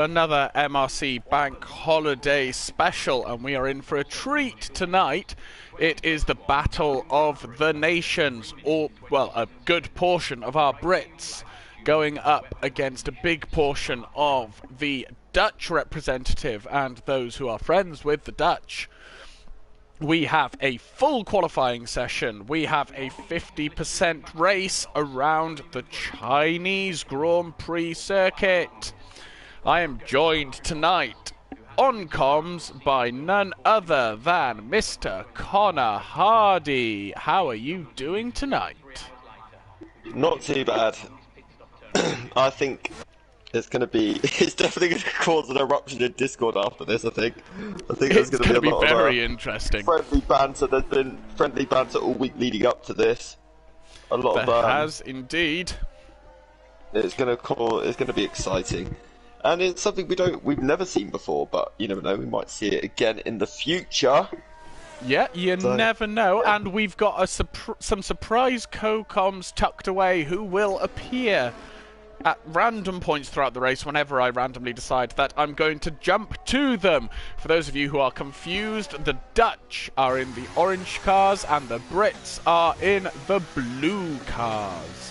Another MRC bank holiday special, and we are in for a treat tonight. It is the Battle of the Nations, or, well, a good portion of our Brits going up against a big portion of the Dutch representative and those who are friends with the Dutch. We have a full qualifying session. We have a 50% race around the Chinese Grand Prix circuit. I am joined tonight on comms by none other than Mr. Connor Hardy. How are you doing tonight? Not too bad. I think it's definitely going to cause an eruption in Discord after this, I think. It's going to be very interesting. Friendly banter. There's been friendly banter all week leading up to this. There has indeed. It's going to be exciting. And it's something we've never seen before, but you never know, we might see it again in the future. Yeah, you never know, and we've got some surprise co-coms tucked away who will appear at random points throughout the race whenever I randomly decide that I'm going to jump to them. For those of you who are confused, the Dutch are in the orange cars and the Brits are in the blue cars.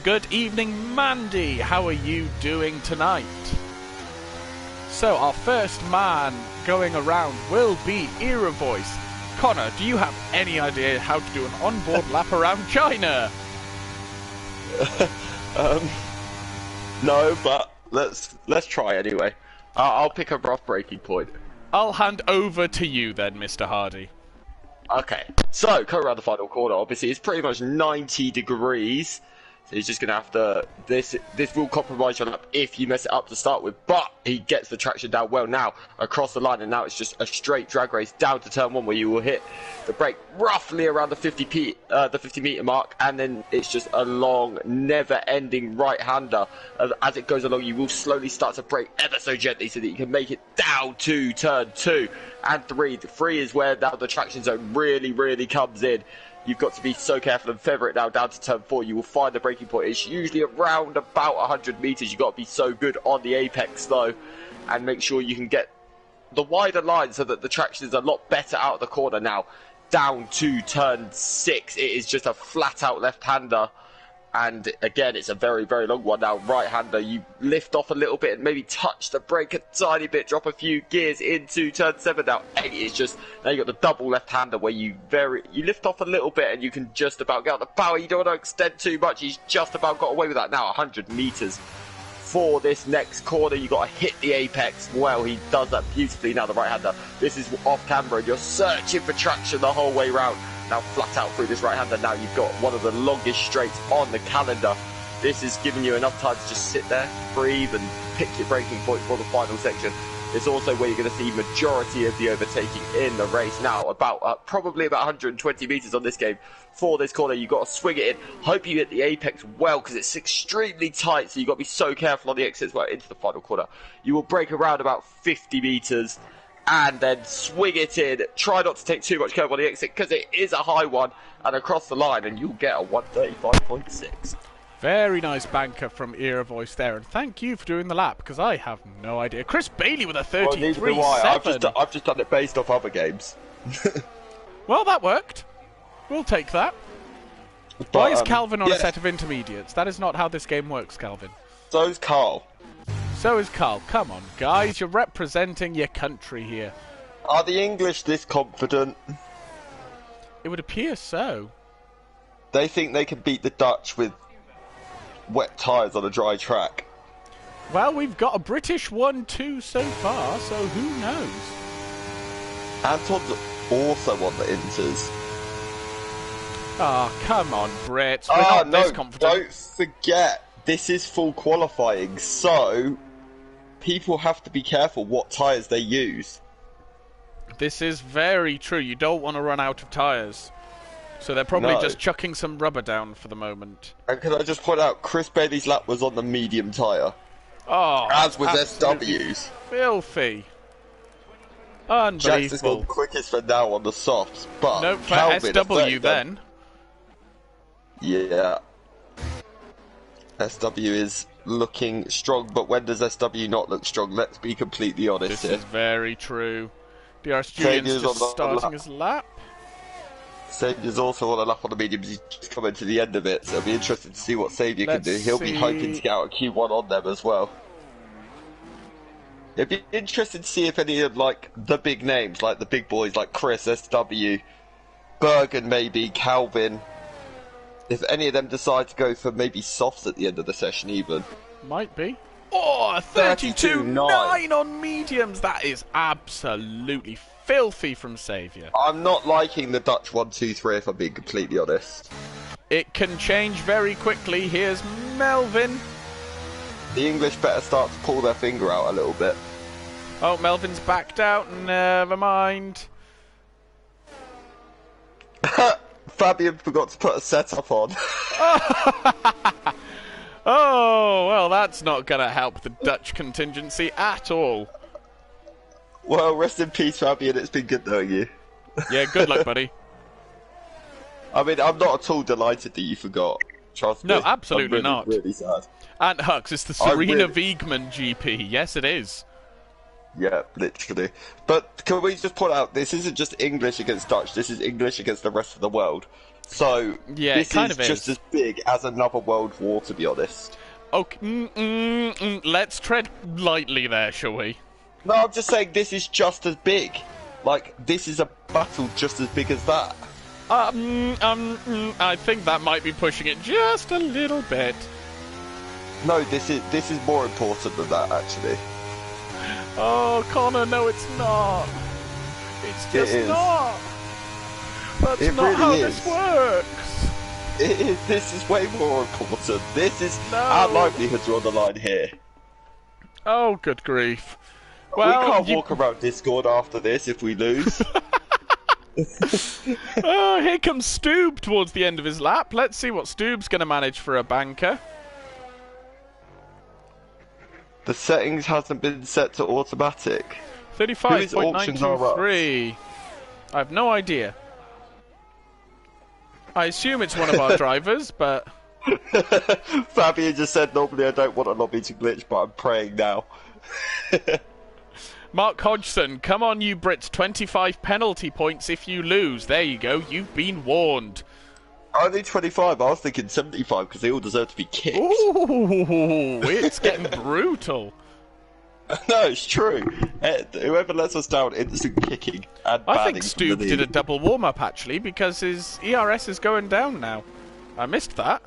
Good evening, Mandy. How are you doing tonight? So, our first man going around will be Era Voice. Connor, do you have any idea how to do an onboard lap around China? No, but let's try anyway. I'll pick a rough breaking point. I'll hand over to you then, Mr. Hardy. Okay, so coming around the final corner, obviously it's pretty much 90 degrees. So he's just going to have to... This will compromise your lap if you mess it up to start with. But he gets the traction down well now across the line. And now it's just a straight drag race down to turn one where you will hit the brake roughly around the 50 meter mark. And then it's just a long, never-ending right-hander. As it goes along, you will slowly start to brake ever so gently so that you can make it down to turn 2 and 3. The 3 is where now the traction zone really, really comes in. You've got to be so careful and feather it now down to turn 4. You will find the braking point. It's usually around about 100 meters. You've got to be so good on the apex though, and make sure you can get the wider line so that the traction is a lot better out of the corner now. Down to turn 6. It is just a flat out left-hander. And again, it's a very, very long one now. Right-hander, you lift off a little bit and maybe touch the brake a tiny bit, drop a few gears into turn 7. Now 8 is just, now you got the double left-hander where you lift off a little bit and you can just about get out the power. You don't want to extend too much. He's just about got away with that now. 100 meters for this next corner. You got to hit the apex. Well, he does that beautifully now, the right-hander. This is off camera and you're searching for traction the whole way round. Now flat out through this right-hander. Now you've got one of the longest straights on the calendar. This is giving you enough time to just sit there, breathe, and pick your braking point for the final section. It's also where you're going to see majority of the overtaking in the race. Now, probably about 120 meters on this game. For this corner, you've got to swing it in. Hope you hit the apex well, because it's extremely tight, so you've got to be so careful on the exits well into the final corner. You will brake around about 50 meters. And then swing it in. Try not to take too much curve on the exit because it is a high one. And across the line, and you'll get a 135.6. Very nice banker from Era Voice there. And thank you for doing the lap because I have no idea. Chris Bailey with a 33.7. Well, I've just done it based off other games. Well, that worked. We'll take that. But, why is Calvin on a set of intermediates? That is not how this game works, Calvin. So's Carl. So is Carl. Come on, guys. You're representing your country here. Are the English this confident? It would appear so. They think they can beat the Dutch with wet tyres on a dry track. Well, we've got a British 1-2 so far, so who knows? Anton's also on the Inters. Oh, come on, Brits. We're not this confident. Don't forget, this is full qualifying, so people have to be careful what tyres they use. This is very true. You don't want to run out of tyres. So they're probably just chucking some rubber down for the moment. And can I just point out, Chris Bailey's lap was on the medium tyre. Oh, as with SW's. Filthy. Unbelievable. Jax has gone quickest for now on the softs, but nope, for Calvin SW then. Yeah. SW is looking strong, but when does SW not look strong? Let's be completely honest here. This is very true. DRS Julian's just starting his lap. Saviour's also on a lap on the mediums. He's just coming to the end of it, so it'll be interesting to see what Saviour can do. He'll be hoping to get out a Q1 on them as well. It'd be interesting to see if any of like the big names, like the big boys, like Chris, SW, Bergen, maybe Calvin, if any of them decide to go for maybe softs at the end of the session, even. Might be. Oh, 32.9 on mediums. That is absolutely filthy from Saviour. I'm not liking the Dutch 1-2-3, if I'm being completely honest. It can change very quickly. Here's Melvin. The English better start to pull their finger out a little bit. Oh, Melvin's backed out. Never mind. Fabian forgot to put a setup on. Oh, well, that's not going to help the Dutch contingency at all. Well, rest in peace, Fabian. It's been good knowing you. Yeah, good luck, buddy. I mean, I'm not at all delighted that you forgot. Trust me. No, absolutely I'm really, not. Really sad. And Hux, it's the Serena Wiegmann GP. Yes, it is. Yeah, literally. But can we just point out, this isn't just English against Dutch, this is English against the rest of the world. So, yeah, this it kind is of just as big as another world war, to be honest. Okay, let's tread lightly there, shall we? No, I'm just saying this is just as big. Like, this is a battle just as big as that. I think that might be pushing it just a little bit. No, this is more important than that, actually. Oh, Connor, no, it's not. It's just not. That's not really how is. this works. It is. This is way more important. This is our livelihoods are on the line here. Oh, good grief. Well, we can't walk around Discord after this if we lose. Oh, here comes Stoob towards the end of his lap. Let's see what Stoob's going to manage for a banker. The settings hasn't been set to automatic. 35.923. I have no idea. I assume it's one of our drivers, but... Fabian just said, normally I don't want a lobby to glitch, but I'm praying now. Mark Hodgson, come on you Brits, 25 penalty points if you lose. There you go, you've been warned. Only 25, I was thinking 75 because they all deserve to be kicked. Ooh, it's getting brutal. No, it's true. Whoever lets us down, instant kicking and I think Stoob did a double warm-up actually because his ERS is going down now. I missed that.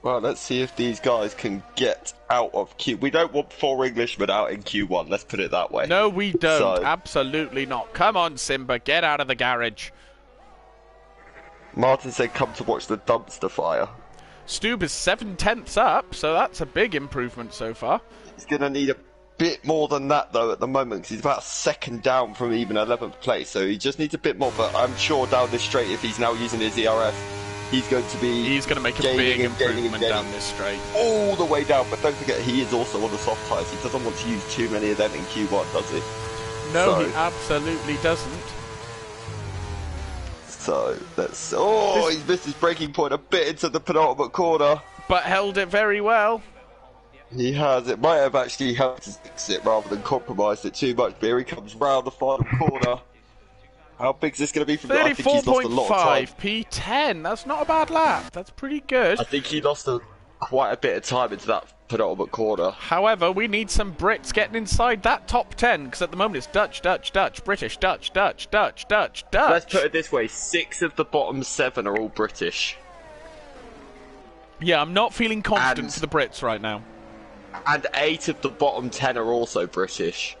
Well, let's see if these guys can get out of Q. We don't want 4 Englishmen out in Q1, let's put it that way. No, we don't. Absolutely not. Come on, Simba, get out of the garage. Martin said come to watch the dumpster fire. Stoob is 7/10 up, so that's a big improvement so far. He's going to need a bit more than that, though, at the moment, because he's about a second down from even 11th place, so he just needs a bit more, but I'm sure down this straight, if he's now using his ERS, he's going to be... He's going to make a big improvement down this straight. All the way down, but don't forget, he is also on the soft tyres. He doesn't want to use too many of them in Q1, does he? No, he absolutely doesn't. So, let's... Oh, he's missed his braking point a bit into the penultimate corner. But held it very well. He has. It might have actually helped us fix it rather than compromised it too much. But here he comes round the final corner. How big is this going to be from 34.5 P10. That's not a bad lap. That's pretty good. I think he lost quite a bit of time into that penultimate corner. However, we need some Brits getting inside that top 10 because at the moment it's Dutch, British, Dutch. Let's put it this way: 6 of the bottom 7 are all British. Yeah, I'm not feeling confident for the Brits right now. And 8 of the bottom 10 are also British.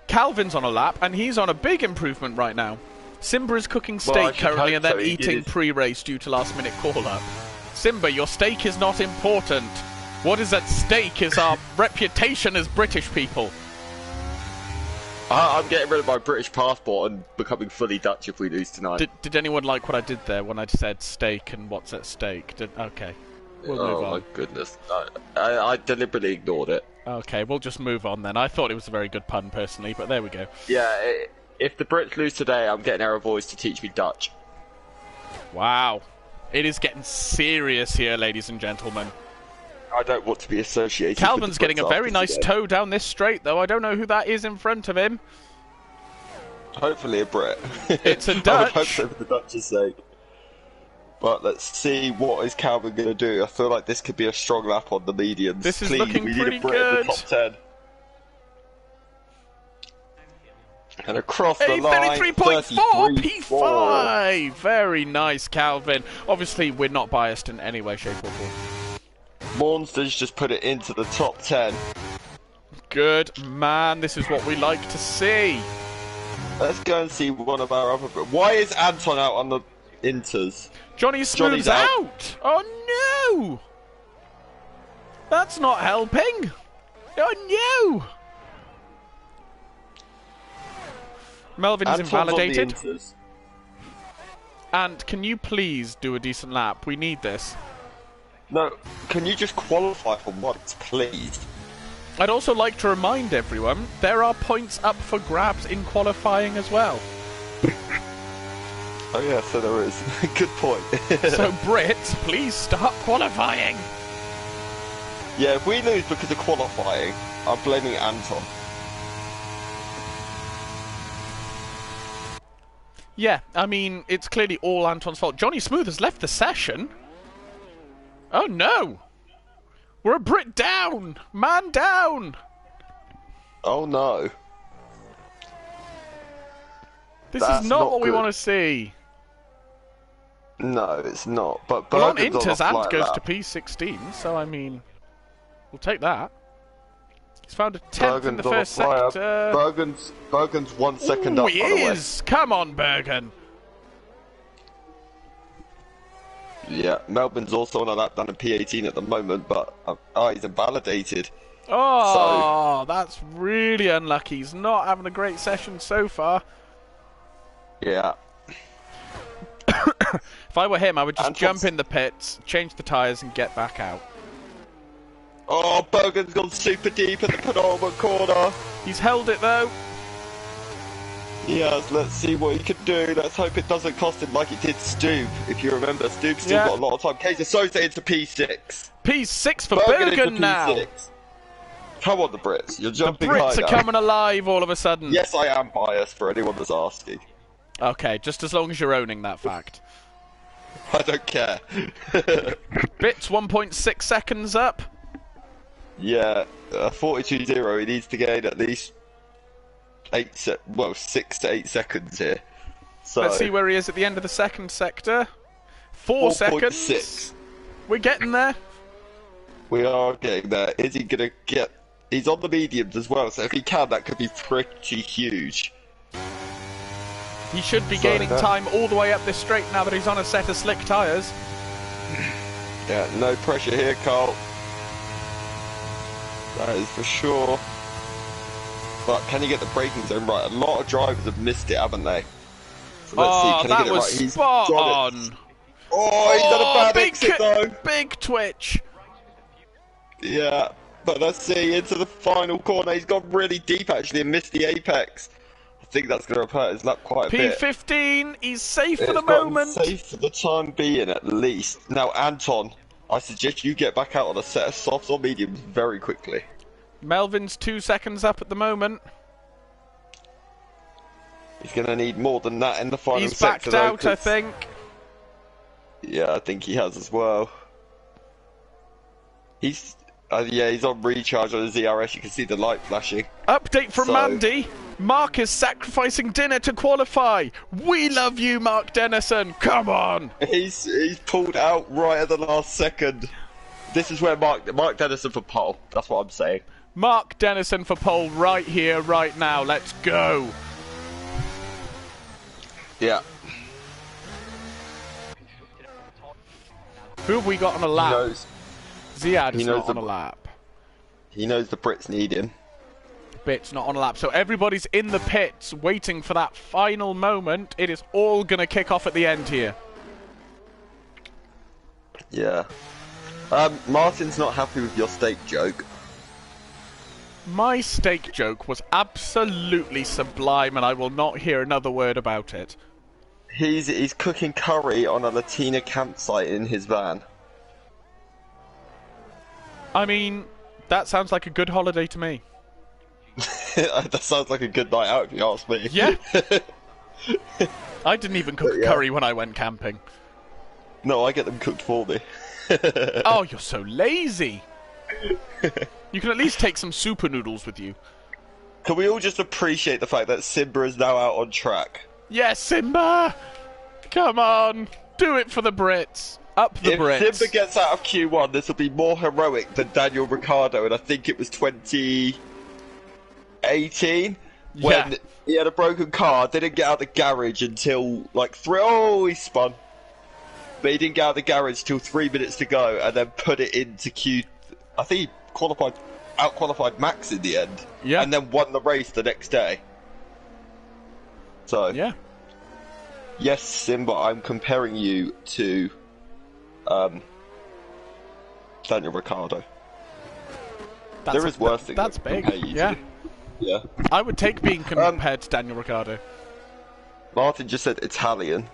Calvin's on a lap, and he's on a big improvement right now. Simba is cooking steak currently and then eating pre-race due to last-minute call-up. Simba, your steak is not important. What is at stake is our reputation as British people. I'm getting rid of my British passport and becoming fully Dutch if we lose tonight. Did anyone like what I did there when I said steak and what's at stake? Okay. We'll move on. Oh my goodness. I deliberately ignored it. Okay, we'll just move on then. I thought it was a very good pun personally, but there we go. Yeah, if the Brits lose today, I'm getting our boys to teach me Dutch. Wow. It is getting serious here, ladies and gentlemen. I don't want to be associated. Calvin's with getting a very nice toe down this straight, though. I don't know who that is in front of him. Hopefully a Brit. It's a I would Dutch. hope so for the Dutch's sake. But let's see what is Calvin going to do. I feel like this could be a strong lap on the mediums. This is Please, looking we pretty need a Brit in good. the top 10. And across the line, 33.4 P5. Very nice, Calvin. Obviously, we're not biased in any way, shape, or form. Monsters just put it into the top 10. Good man. This is what we like to see. Let's go and see one of our other. Why is Anton out on the Inters? Johnny Smooth's out. Oh no! That's not helping. Oh no! Melvin's Anton's invalidated. on the Inters. And can you please do a decent lap? We need this. No, can you just qualify for once, please? I'd also like to remind everyone, there are points up for grabs in qualifying as well. Oh yeah, so there is. Good point. So Brits, please start qualifying. Yeah, if we lose because of qualifying, I'm blaming Anton. Yeah, I mean, it's clearly all Anton's fault. Johnny Smooth has left the session. Oh no! We're a Brit down! Man down! Oh no. This That's is not what we good. want to see. No, it's not. But Well, on Bergen's on a Inters, Ant flight goes lap. to P16, so I mean, we'll take that. He's found a 10th in the Bergen's on a first flyer. sector. Bergen's 1 second Ooh, up, he by the way. is! Come on, Bergen! Yeah, Melbourne's also on a lap down in P18 at the moment, but he's invalidated. Oh, that's really unlucky. He's not having a great session so far. Yeah. If I were him, I would just Anton's- jump in the pits, change the tyres, and get back out. Oh, Bergen's gone super deep in the penultimate corner. He's held it, though. Yes, let's see what he can do. Let's hope it doesn't cost him like it did Stoob. If you remember, Stoob's still Yeah. got a lot of time. Kaiser Sosa into P6. P6 for Bergen Bergen into now. P6. Come on, the Brits. You're The jumping Brits high are now. coming alive all of a sudden. Yes, I am biased for anyone that's asking. Okay, just as long as you're owning that fact. I don't care. Bits 1.6 seconds up. Yeah, 42.0. He needs to gain at least 6 to 8 seconds here. So Let's see where he is at the end of the second sector. 4 seconds. 4.6. We're getting there. We are getting there. Is he gonna get? He's on the mediums as well, so if he can, that could be pretty huge. He should be So, gaining time all the way up this straight now that he's on a set of slick tyres. Yeah, no pressure here, Carl. That is for sure. But can he get the braking zone right? A lot of drivers have missed it, haven't they? So let's see. Can he that get it was right? He's spot got it. on. Oh, he's done a bad big, exit though. big twitch. Yeah, but let's see, into the final corner. He's gone really deep actually and missed the apex. I think that's going to hurt his lap quite a bit. P15, he's safe for It's the got him moment. safe for the time being at least. Now, Anton, I suggest you get back out on a set of softs or mediums very quickly. Melvin's 2 seconds up at the moment. He's going to need more than that in the final He's sector. backed though, out, I 'cause- think. Yeah, I think he has as well. He's on recharge on the ZRS. You can see the light flashing. Update from So- Mandy. Mark is sacrificing dinner to qualify. We love you, Mark Dennison. Come on. He's pulled out right at the last second. This is where Mark Dennison for pole. That's what I'm saying. Mark Dennison for pole right here, right now. Let's go. Yeah. Who have we got on a He lap? knows. Ziad's he knows not on the- a lap. He knows the Brits need him. Bit's not on a lap. So everybody's in the pits waiting for that final moment. It is all going to kick off at the end here. Yeah. Martin's not happy with your steak joke. My steak joke was absolutely sublime and I will not hear another word about it. He's cooking curry on a Latina campsite in his van. I mean, that sounds like a good holiday to me. That sounds like a good night out if you ask me. Yeah. I didn't even cook curry when I went camping. No, I get them cooked for me. Oh, you're so lazy. You can at least take some super noodles with you. Can we all just appreciate the fact that Simba is now out on track? Yes, Simba! Come on! Do it for the Brits! Up the Brits! If Simba gets out of Q1, this will be more heroic than Daniel Ricciardo, and I think it was 2018 when he had a broken car, didn't get out of the garage until like he spun. But he didn't get out of the garage till 3 minutes to go, and then put it into Q. I think he out-qualified Max in the end. Yeah. And then won the race the next day. So. Yeah. Yes, Simba, I'm comparing you to Daniel Ricciardo. There is worse things. That's big. Yeah. Yeah. I would take being compared to Daniel Ricciardo. Martin just said Italian.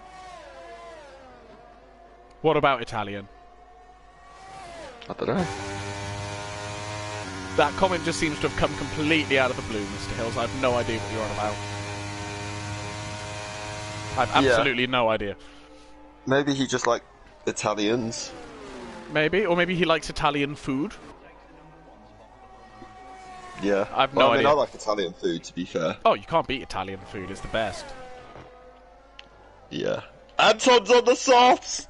What about Italian? I don't know. That comment just seems to have come completely out of the blue, Mr. Hills. I have no idea what you're on about. I have absolutely no idea. Maybe he just liked Italians. Maybe, or maybe he likes Italian food. Yeah. I have no idea. I like Italian food, to be fair. Oh, you can't beat Italian food. It's the best. Yeah. Anton's on the softs!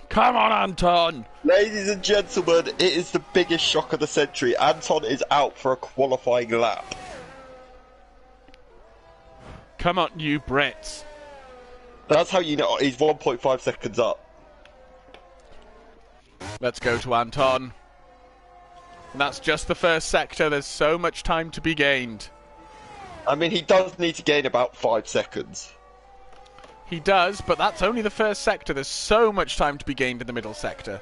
Come on, Anton! Ladies and gentlemen, it is the biggest shock of the century. Anton is out for a qualifying lap. Come on, you Brits. That's how you know he's 1.5 seconds up. Let's go to Anton. And that's just the first sector. There's so much time to be gained. I mean, he does need to gain about 5 seconds. He does, but that's only the first sector. There's so much time to be gained in the middle sector.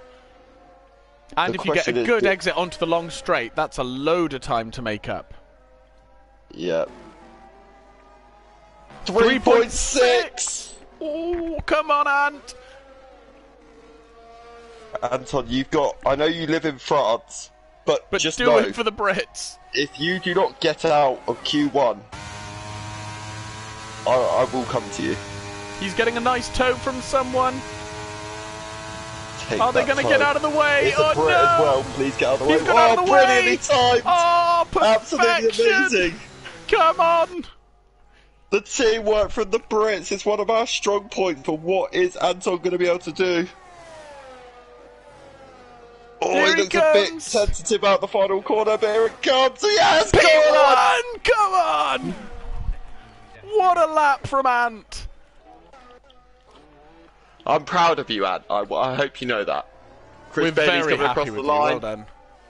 And if you get a good exit onto the long straight, that's a load of time to make up. Yeah. 3.6! Oh, come on, Ant! Anton, you've got... I know you live in France, but just do know, it for the Brits. If you do not get out of Q1, I will come to you. He's getting a nice toe from someone. Are they going to get out of the way? It's a Brit as well. Please get out of the way. He's got out of the brilliantly timed. Oh, perfection. Absolutely amazing. Come on. The teamwork from the Brits is one of our strong points for what is Anton going to be able to do. Oh, he looks a bit sensitive out the final corner, but here it comes. Yes, P1! Come on! What a lap from Ant. I'm proud of you, Ant. I hope you know that. Chris Bailey's coming across the line. Well done.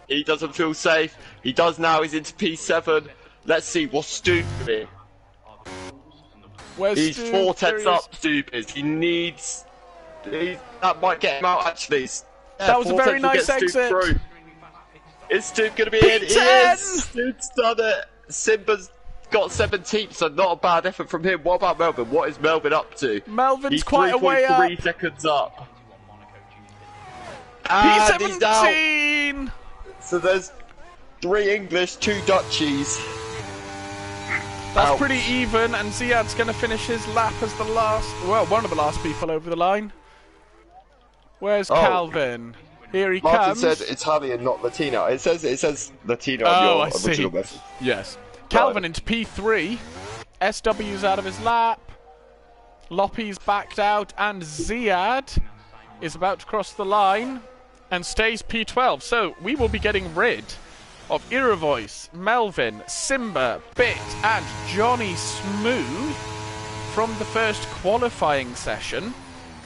He doesn't feel safe. He does now. He's into P7. Let's see what Stu doing. He's 4 tenths up, Stu is. He needs... that might get him out, actually. Yeah, that was a very nice exit. Is Stu going to be in? He is! Stu's done it. Simba's got 17th, so not a bad effort from him. What about Melvin? What is Melvin up to? Melvin's quite a way up. 3.3 seconds up. And he's P17! So there's 3 English, 2 Dutchies. That's pretty even, and Ziad's going to finish his lap as the last... Well, one of the last people over the line. Where's Calvin? Here he comes. Martin said Italian, not Latino. It says Latino on your original message. Yes. Calvin into P3. SW's out of his lap. Loppy's backed out, and Ziad is about to cross the line and stays P12. So we will be getting rid of Iravoice, Melvin, Simba, Bit, and Johnny Smooth from the first qualifying session.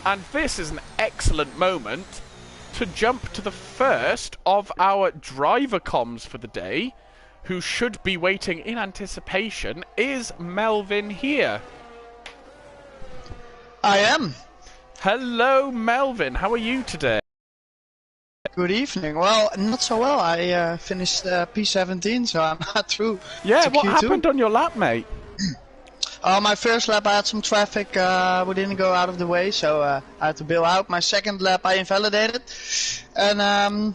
And this is an excellent moment to jump to the first of our driver comms for the day, who should be waiting in anticipation. Is Melvin here? I am. Hello, Melvin. How are you today? Good evening. Well, not so well. I finished P17, so I'm not through. Yeah, to what Q2. happened on your lap, mate? My first lap I had some traffic, we didn't go out of the way, so I had to bail out. My second lap I invalidated, and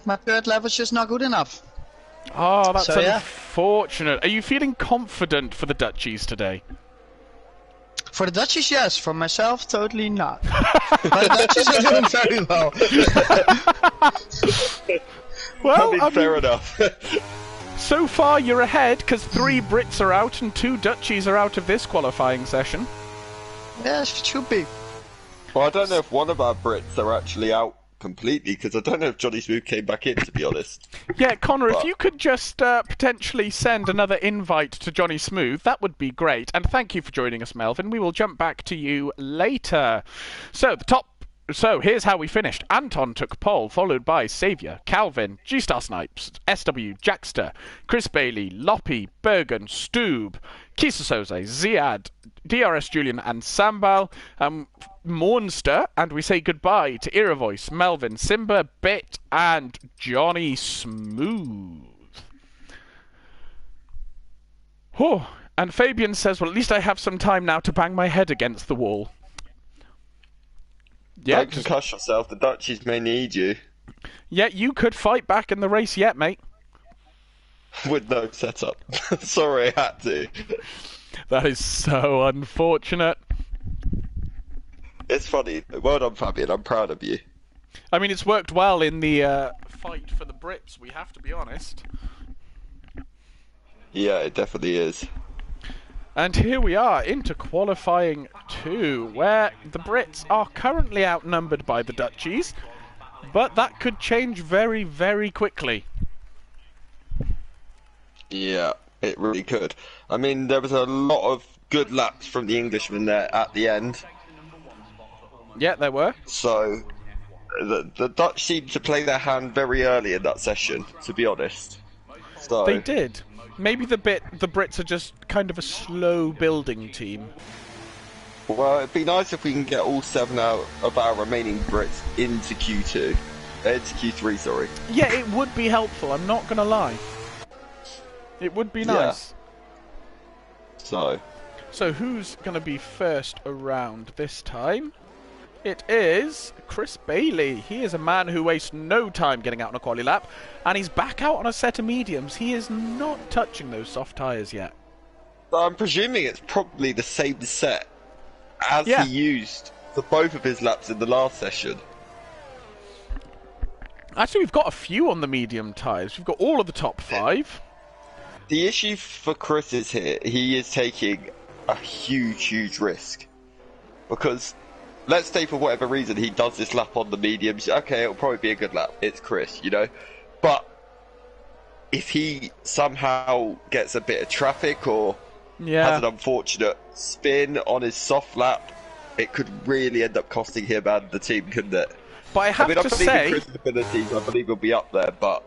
my third lap was just not good enough. Oh, that's So, yeah. unfortunate. Are you feeling confident for the Dutchies today? For the Dutchies, yes. For myself, totally not. But the Dutchies are doing very well. Well, I mean, fair enough. so far you're ahead because 3 Brits are out and 2 Dutchies are out of this qualifying session. Yes, it should be. Well, I don't know if one of our Brits are actually out completely, because I don't know if Johnny Smooth came back in, to be honest. Yeah, Connor, if you could just potentially send another invite to Johnny Smooth, that would be great. And thank you for joining us, Melvin. We will jump back to you later. So here's how we finished. Anton took pole, followed by Saviour, Calvin, G-Star Snipes, SW, Jackster, Chris Bailey, Loppy, Bergen, Stoob, Kisasoze, Ziad, DRS Julian and Sambal, Monster, and we say goodbye to Iravoice, Melvin, Simba, Bit, and Johnny Smooth. Oh, and Fabian says, well, at least I have some time now to bang my head against the wall. Yeah, Don't concuss yourself, the Dutchies may need you. Yeah, you could fight back in the race yet, mate. With no setup. Sorry, I had to. That is so unfortunate. It's funny. Well done, Fabian. I'm proud of you. I mean, it's worked well in the fight for the Brits, we have to be honest. Yeah, it definitely is. And here we are into qualifying 2, where the Brits are currently outnumbered by the Dutchies, but that could change very, very quickly. Yeah, it really could. I mean, there was a lot of good laps from the Englishmen there at the end. Yeah, there were. So, the Dutch seemed to play their hand very early in that session, to be honest. So They did. Maybe the Brits are just kind of a slow building team. Well, it'd be nice if we can get all 7 out of our remaining Brits into Q2. Into Q3, sorry. Yeah, it would be helpful, I'm not gonna lie. It would be nice. Yeah. So who's gonna be first around this time? It is Chris Bailey. He is a man who wastes no time getting out on a quali lap, and he's back out on a set of mediums. He is not touching those soft tyres yet. I'm presuming it's probably the same set as he used for both of his laps in the last session. Actually, we've got a few on the medium tyres. We've got all of the top 5. The issue for Chris is here, he is taking a huge risk. Because, let's say for whatever reason he does this lap on the mediums, okay, it'll probably be a good lap. It's Chris, you know? But if he somehow gets a bit of traffic or has an unfortunate spin on his soft lap, it could really end up costing him and the team, couldn't it? But I have to say, Chris' abilities, I believe he'll be up there, but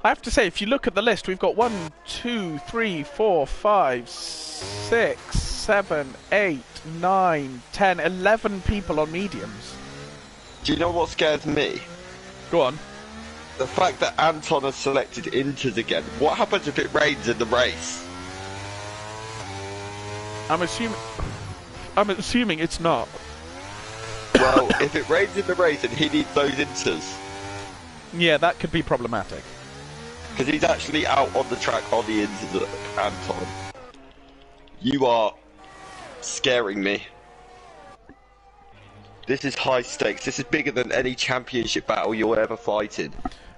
I have to say, if you look at the list, we've got 1, 2, 3, 4, 5, 6, 7, 8, 9, 10, 11 people on mediums. do you know what scares me? Go on. The fact that Anton has selected Inters again. What happens if it rains in the race? I'm assuming it's not. Well, if it rains in the race and he needs those Inters, Yeah, that could be problematic. because he's actually out on the track on the Inters, Anton. You are scaring me. This is high stakes. This is bigger than any championship battle you'll ever fight in.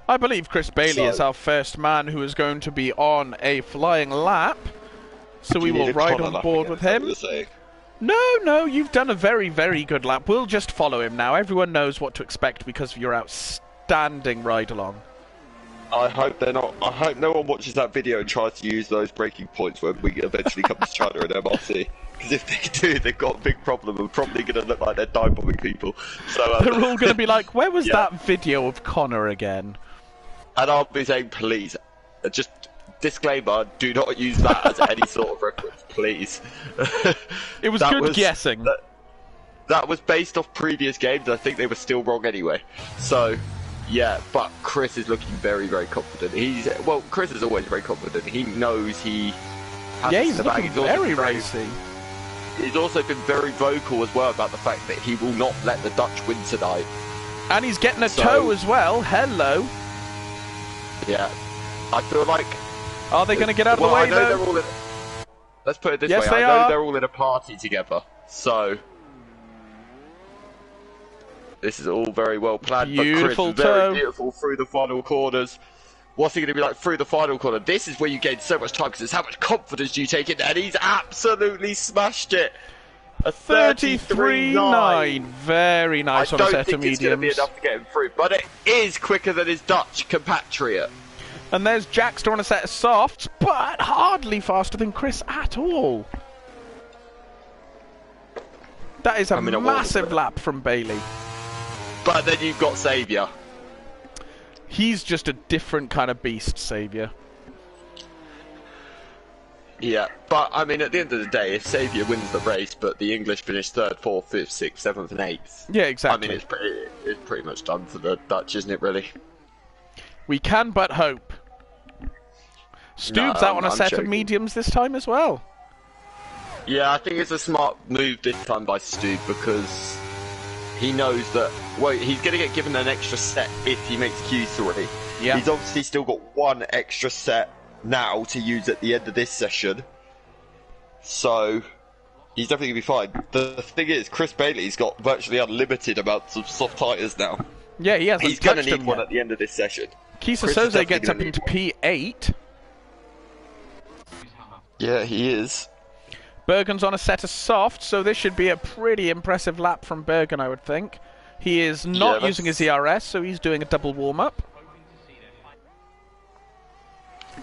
I believe Chris Bailey is our first man who is going to be on a flying lap, so we will ride on board with him. No, you've done a very, very good lap. We'll just follow him now. Everyone knows what to expect because of your outstanding ride-along. I hope they're not. I hope no one watches that video and tries to use those breaking points when we eventually come to China and MRC. Because if they do, they've got a big problem and probably going to look like they're dive-bombing people. So they're all going to be like, where was that video of Connor again? And I'll be saying, please, just disclaimer, do not use that as any sort of reference, please. It was good guessing. That was based off previous games, I think they were still wrong anyway. So, yeah, but Chris is looking very, very confident. Chris is always very confident. He knows he has he's looking very racy. he's also been very vocal as well about the fact that he will not let the Dutch win tonight. And he's getting a toe as well. Hello. Yeah. I feel like... Are they going to get out of the way, I know though? they're all in... Let's put it this Yes, way. they I know are. they're all in a party together. So... This is all very well planned, Beautiful but Chris, very toe. beautiful through the final corners. What's he going to be like through the final corner? This is where you gain so much time, because it's how much confidence you take in, and he's absolutely smashed it. A 33.9. Very nice on a set of mediums. I don't think it's going to be enough to get him through, but it is quicker than his Dutch compatriot. And there's Jackster on a set of softs, but hardly faster than Chris at all. That is a massive lap from Bailey. But then you've got Saviour. He's just a different kind of beast, Saviour. Yeah, but I mean, at the end of the day, if Saviour wins the race, but the English finish 3rd, 4th, 5th, 6th, 7th, and 8th. Yeah, exactly. I mean, it's pretty much done for the Dutch, isn't it, really? We can but hope. Stubbs out on a set of mediums this time as well. Yeah, I think it's a smart move this time by Stubb, because he knows that, well, he's going to get given an extra set if he makes Q3. Yeah. He's obviously still got one extra set now to use at the end of this session. So, he's definitely going to be fine. The thing is, Chris Bailey's got virtually unlimited amounts of soft tyres now. Yeah, he hasn't. He's going to need one at the end of this session. Kisa Soze gets up into P8. Yeah, he is. Bergen's on a set of soft, so this should be a pretty impressive lap from Bergen, I would think. He is not using his ERS, so he's doing a double warm-up.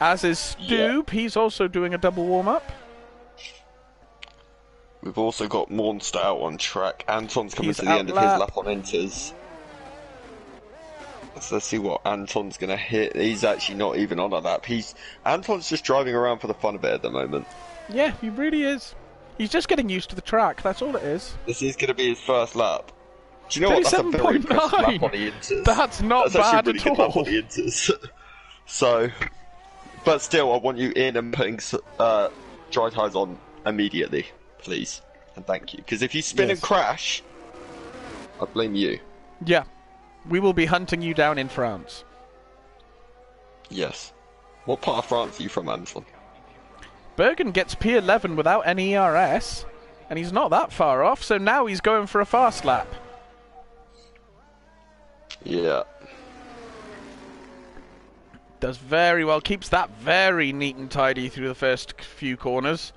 As is Stubb, he's also doing a double warm-up. We've also got Monster out on track. Anton's coming to the end of his lap on Inters. So let's see what Anton's going to hit. He's actually not even on a lap. Anton's just driving around for the fun of it at the moment. Yeah, he really is. He's just getting used to the track, that's all it is. This is going to be his first lap. Do you know what? That's a very impressive lap on the Inters. That's not bad really at all. Lap on the Inters. So, but still, I want you in and putting dry tyres on immediately, please. And thank you. Because if you spin and crash, I blame you. Yeah. We will be hunting you down in France. Yes. What part of France are you from, Anton? Bergen gets P11 without any ERS, and he's not that far off, so now he's going for a fast lap. Yeah. Does very well, keeps that very neat and tidy through the first few corners.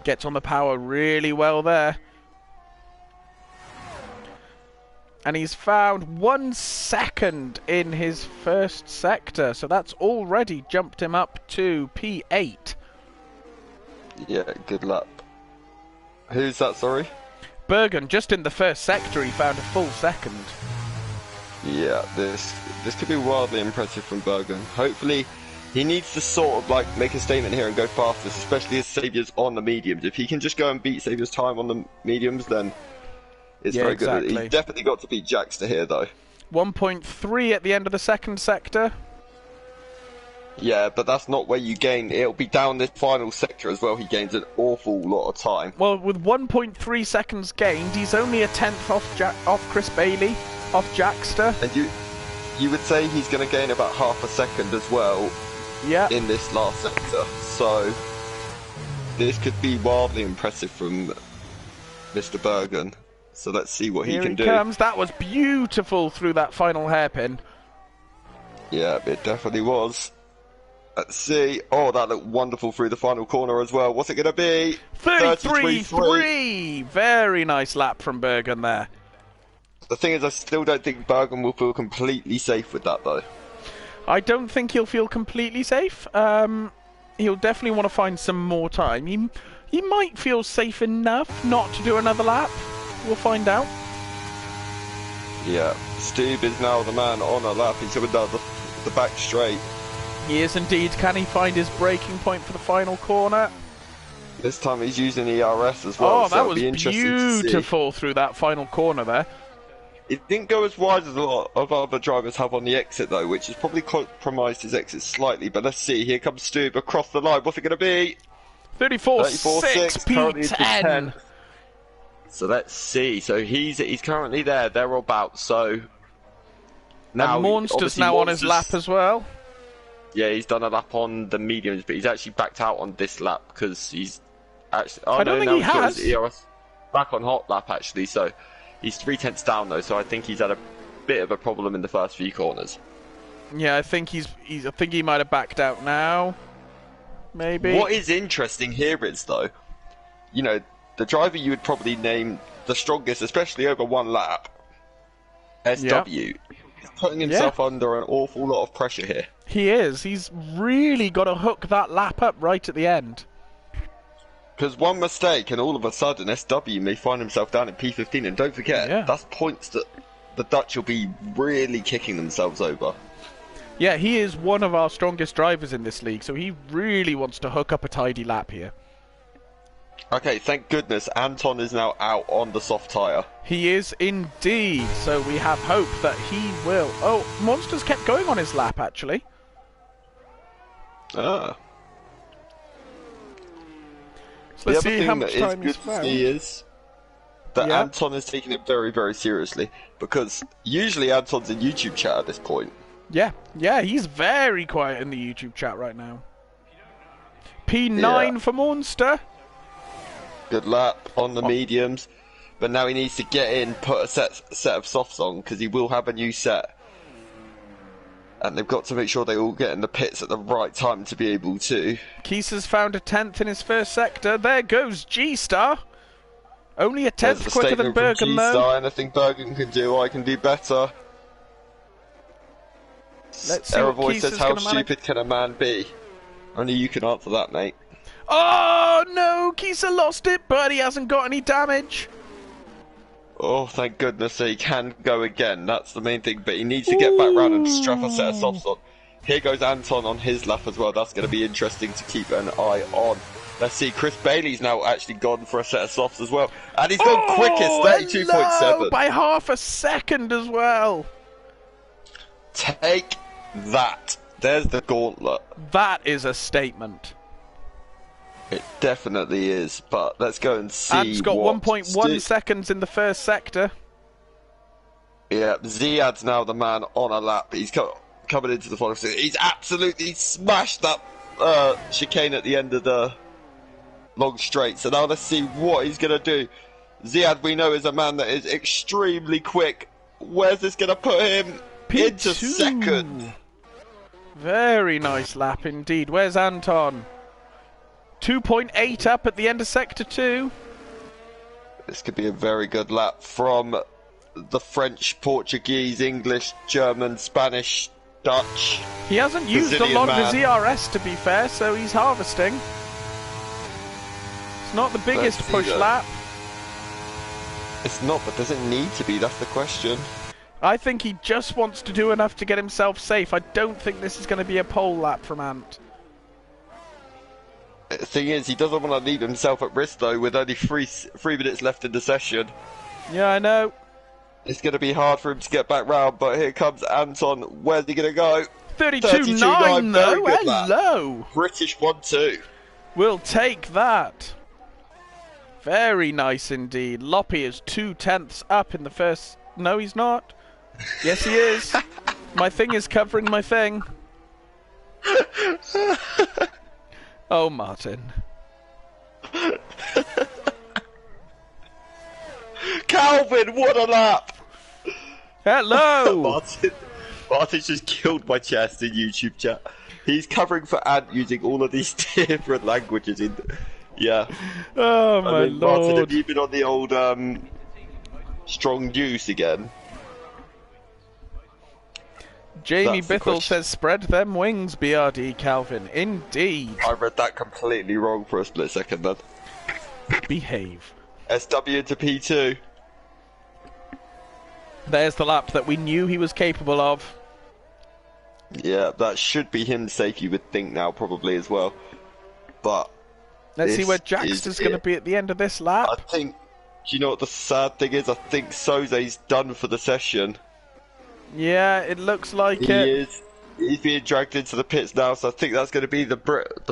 Gets on the power really well there. And he's found 1 second in his first sector, so that's already jumped him up to P8. Yeah, good luck. Who's that, sorry? Bergen, just in the first sector, he found a full second. Yeah, this could be wildly impressive from Bergen. Hopefully, he needs to sort of like make a statement here and go faster, especially as Saviour's on the mediums. If he can just go and beat Saviour's time on the mediums, then it's very good. He's definitely got to beat Jackster here, though. 1.3 at the end of the second sector. Yeah, but that's not where you gain. It'll be down this final sector as well. He gains an awful lot of time. Well, with 1.3 seconds gained, he's only a tenth off Chris Bailey, off Jackster. And you would say he's going to gain about half a second as well. Yeah. In this last sector, so this could be wildly impressive from Mr. Bergen. So let's see what he can do. Here he comes. That was beautiful through that final hairpin. Yeah, it definitely was. Let's see. Oh, that looked wonderful through the final corner as well. What's it going to be? 33.3. Very nice lap from Bergen there. The thing is, I still don't think Bergen will feel completely safe with that, though. I don't think he'll feel completely safe. He'll definitely want to find some more time. He might feel safe enough not to do another lap. We'll find out. Yeah, Stubb is now the man on a lap. He's coming down the back straight. He is indeed. Can he find his braking point for the final corner? This time he's using ERS as well. Oh, that was beautiful through that final corner there. It didn't go as wide as a lot of other drivers have on the exit, though, which has probably compromised his exit slightly. But let's see. Here comes Stubb across the line. What's it going to be? 34.6 currently into P10. 10. So let's see. So he's currently there or about. So now And Monster's obviously now on his Monster's- lap as well. Yeah, he's done a lap on the mediums, but he's actually backed out on this lap because he's actually. Oh, I don't no, think now he he's got has. his ERS back on hot lap actually. So he's 3/10 down though. So I think he's had a bit of a problem in the first few corners. Yeah, I think I think he might have backed out now. Maybe. What is interesting here is though, you know, the driver you would probably name the strongest, especially over one lap, SW, is putting himself under an awful lot of pressure here. He is. He's really got to hook that lap up right at the end. Because one mistake and all of a sudden SW may find himself down in P15, and don't forget, that's points that the Dutch will be really kicking themselves over. Yeah, he is one of our strongest drivers in this league, so he really wants to hook up a tidy lap here. Okay, thank goodness Anton is now out on the soft tyre. He is indeed, so we have hope that he will. Oh, Monster's kept going on his lap, actually. Ah. So let's the other see how thing much that time is he's good to found. see is that Anton is taking it very, very seriously, because usually Anton's in YouTube chat at this point. Yeah, he's very quiet in the YouTube chat right now. P9 for Monster. Good lap on the mediums, but now he needs to get in, put a set of softs on, because he will have a new set. And they've got to make sure they all get in the pits at the right time to be able to. Kiesa's found a 10th in his first sector. There goes G-Star. Only a 10th quicker than Bergen, though. Anything Bergen can do, I can do better. Let's see what Eravoy Kiesa's says, how gonna manage. stupid can a man be? Only you can answer that, mate. Oh, no! Kiesa lost it, but he hasn't got any damage. Oh, thank goodness he can go again. That's the main thing, but he needs to get back round and strap a set of softs on. Here goes Anton on his lap as well. That's going to be interesting to keep an eye on. Let's see, Chris Bailey's now actually gone for a set of softs as well. And he's gone quickest, 32.7. By half a second as well. Take that. There's the gauntlet. That is a statement. It definitely is, but let's go and see. Ant's got 1.1 seconds in the first sector. Yeah, Ziad's now the man on a lap. He's coming into the final. He's absolutely smashed that chicane at the end of the long straight. So now let's see what he's going to do. Ziad, we know, is a man that is extremely quick. Where's this going to put him? P2. Into second. Very nice lap indeed. Where's Anton? 2.8 up at the end of sector 2. This could be a very good lap from the French, Portuguese, English, German, Spanish, Dutch. He hasn't used a lot of his ERS, to be fair, so he's harvesting. It's not the biggest push lap. It's not, but does it need to be? That's the question. I think he just wants to do enough to get himself safe. I don't think this is going to be a pole lap from Ant. The thing is, he doesn't want to leave himself at risk, though, with only three minutes left in the session. Yeah, I know. It's going to be hard for him to get back round, but here comes Anton. Where's he going to go? 32.9, though. Hello. British 1-2. We'll take that. Very nice indeed. Loppy is 2/10 up in the first... No, he's not. Yes, he is. My thing is covering my thing. Oh, Martin. Calvin, what a lap! Hello! Martin's just killed my chest in YouTube chat. He's covering for Ant using all of these different languages. Yeah. Oh, my lord. Martin, have you been on the old strong juice again? Jamie Bithell says, spread them wings, BRD Calvin. Indeed. I read that completely wrong for a split second then. Behave. SW into P2. There's the lap that we knew he was capable of. Yeah, that should be him safe, you would think now, probably as well. But let's see where Jaxter's going to be at the end of this lap. I think, do you know what the sad thing is? I think Soze's done for the session. Yeah, it looks like He is. He's being dragged into the pits now, so I think that's going to be the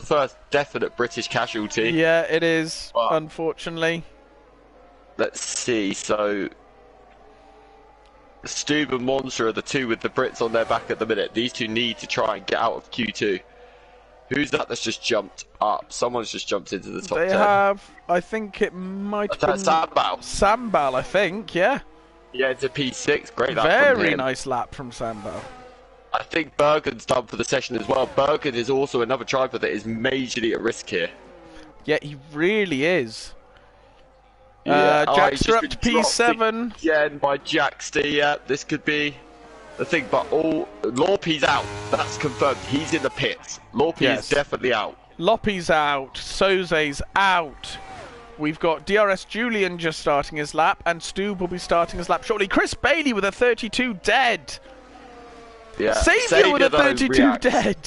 first definite British casualty. Yeah, it is, unfortunately. Let's see, so Stube and Monster are the two with the Brits on their back at the minute. These two need to try and get out of Q2. Who's that's just jumped up? Someone's just jumped into the top 10. They have, I think it might have been... Sambal. Sambal, I think, yeah. Yeah, it's a P6. Great lap from Very him. nice lap from Sambal. I think Bergen's done for the session as well. Bergen is also another driver that is majorly at risk here. Yeah, he really is. Yeah. Jackster up to P7. Again by Jackster, yeah. This could be the thing, but Lorpy's out. That's confirmed. He's in the pits. Lorpy is definitely out. Loppy's out. Soze's out. We've got DRS Julian just starting his lap, and Stube will be starting his lap shortly. Chris Bailey with a 32 dead. Yeah. Saviour with a 32 dead.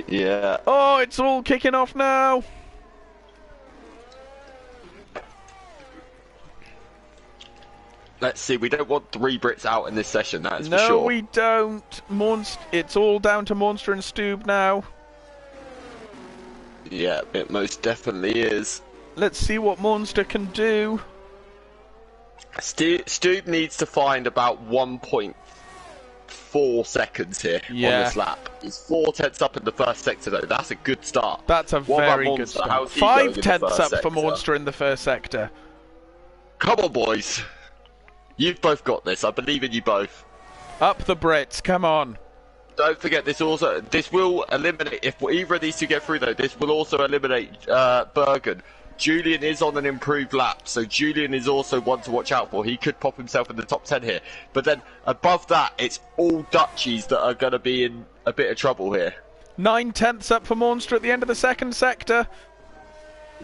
Yeah. Oh, it's all kicking off now. Let's see, we don't want 3 Brits out in this session, that is for sure. No, we don't. It's all down to Monster and Stube now. Yeah, it most definitely is. Let's see what Monster can do. Stube needs to find about 1.4 seconds here on this lap. He's 4 tenths up in the first sector though. That's a good start. That's a very good start. 5 tenths up for Monster in the first sector. Come on, boys. You've both got this. I believe in you both. Up the Brits, come on. Don't forget this will eliminate, if either of these two get through though, this will also eliminate Bergen. Julian is on an improved lap, so Julian is also one to watch out for. He could pop himself in the top 10 here. But then above that, it's all Dutchies that are going to be in a bit of trouble here. 9 tenths up for Monster at the end of the second sector.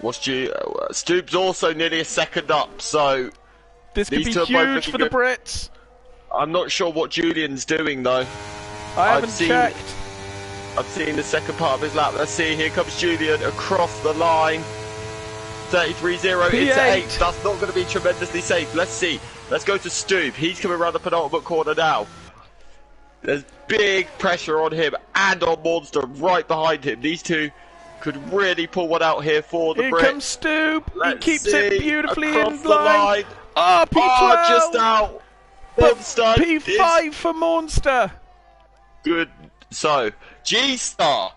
Stube's also nearly a second up, so this could be huge for the Brits. I'm not sure what Julian's doing though. I haven't checked. I've seen the second part of his lap. Let's see, here comes Julian across the line. 33.0 into 8. That's not going to be tremendously safe. Let's see. Let's go to Stube. He's coming around the penultimate corner now. There's big pressure on him and on Monster right behind him. These two could really pull one out here for the Brits. Here comes Stube. He keeps it beautifully across in the line. Oh, P12. Oh, just out. Monster P5 for Monster. Good. So, G-Star.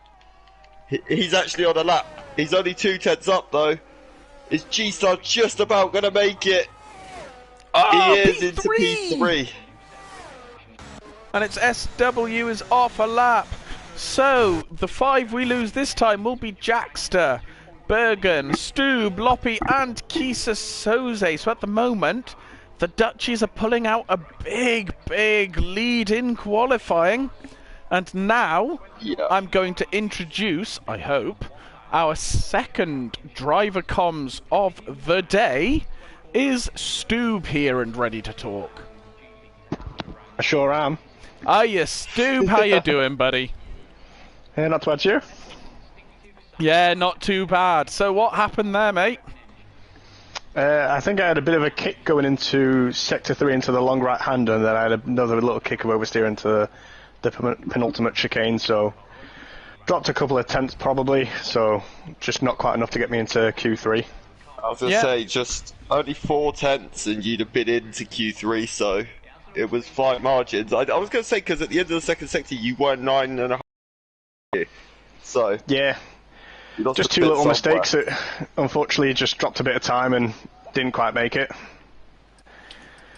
He's actually on a lap. He's only 2 tenths up though. Is G-Star just about going to make it? Oh, he is P3. into P3. And it's SW is off a lap. So, the 5 we lose this time will be Jackster, Bergen, Stube, Loppy and Kisa Soze. So at the moment, the Dutchies are pulling out a big lead in qualifying. And now, I'm going to introduce, I hope, our second driver comms of the day. Is Stube here and ready to talk? I sure am. Hiya, Stube. How you doing, buddy? Not too bad, you? Yeah, not too bad. So what happened there, mate? I think I had a bit of a kick going into Sector 3 into the long right-hander, and then I had another little kick of oversteer into the penultimate chicane, so dropped a couple of tenths probably, so just not quite enough to get me into Q3. I was going to say, just only 4 tenths and you'd have been into Q3, so it was fine margins. I was going to say, because at the end of the second sector you were 9.5. So yeah, just 2 little mistakes that unfortunately just dropped a bit of time and didn't quite make it.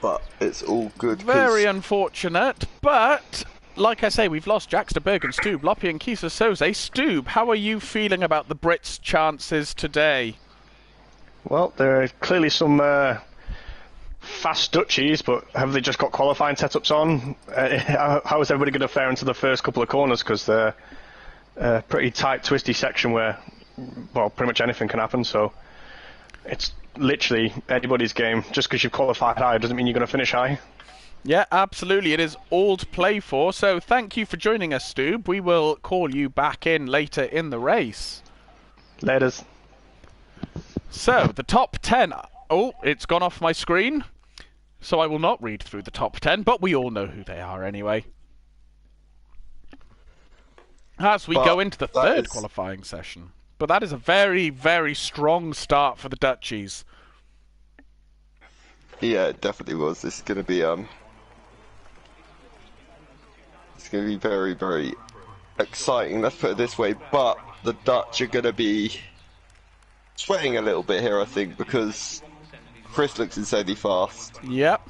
But it's all good. Very unfortunate, but like I say, we've lost Jackster, Bergen, Stube, Loppy and Kisa Soze. Stube, how are you feeling about the Brits' chances today? Well, there are clearly some fast Dutchies, but have they just got qualifying setups on? How is everybody going to fare into the first couple of corners? Because they're a pretty tight, twisty section where, well, pretty much anything can happen. So it's literally anybody's game. Just because you've qualified high doesn't mean you're going to finish high. Yeah, absolutely. It is all to play for. So thank you for joining us, Stube. We will call you back in later in the race. Laters. So, the top 10. Oh, it's gone off my screen. So I will not read through the top 10, but we all know who they are anyway. As we But go into the that third is- qualifying session. But that is a very, very strong start for the Dutchies. Yeah, it definitely was. This is going to be it's going to be very, very exciting. Let's put it this way. But the Dutch are going to be sweating a little bit here, I think, because Chris looks insanely fast. Yep.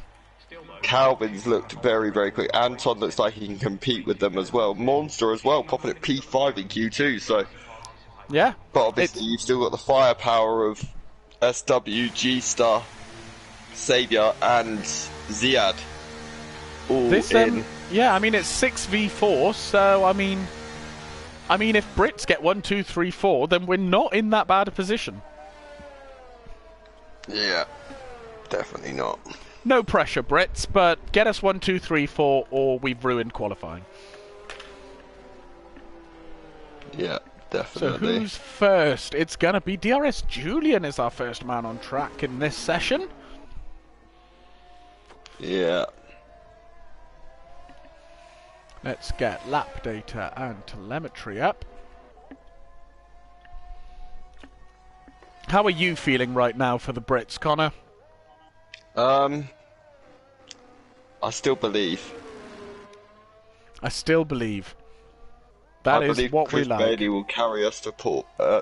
Calvin's looked very, very quick. Anton looks like he can compete with them as well. Monster as well, popping at P5 in Q2. So, Yeah. but obviously you've still got the firepower of SW, G-Star, Savior, and Ziad all This in. yeah, I mean it's 6v4, so I mean if Brits get 1, 2, 3, 4, then we're not in that bad a position. Yeah, definitely not. No pressure, Brits, but get us 1, 2, 3, 4, or we've ruined qualifying. Yeah, So definitely. who's first? It's gonna be DRS Julian is our first man on track in this session. Yeah. Let's get lap data and telemetry up. How are you feeling right now for the Brits, Connor? I still believe. I still believe. That I is believe what Chris we like. Bailey will carry us to pole. I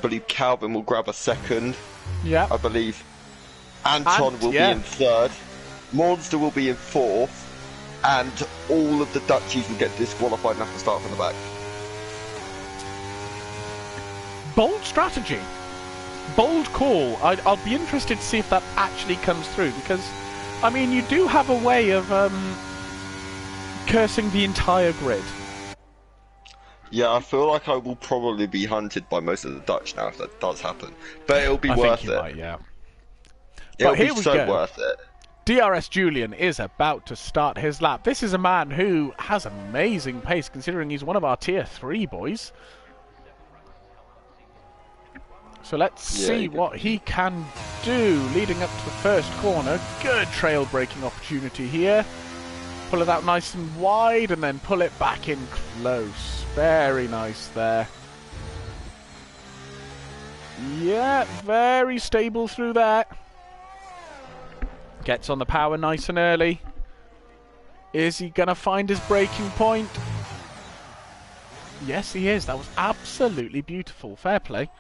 believe Calvin will grab a second. Yeah. I believe Anton will be in third. Monster will be in fourth. And all of the Dutchies will get disqualified and have to start from the back. Bold strategy. Bold call. I'll be interested to see if that actually comes through, because, I mean, you do have a way of cursing the entire grid. Yeah, I feel like I will probably be hunted by most of the Dutch now if that does happen. But it'll be I worth think you it. might, yeah. It'll But here be we so go. worth it. DRS Julian is about to start his lap. This is a man who has amazing pace, considering he's one of our tier 3 boys. So let's see what he can do leading up to the first corner. Good trail braking opportunity here. Pull it out nice and wide and then pull it back in close. Very nice there. Yeah, very stable through that. Gets on the power nice and early. Is he going to find his braking point? Yes, he is. That was absolutely beautiful. Fair play.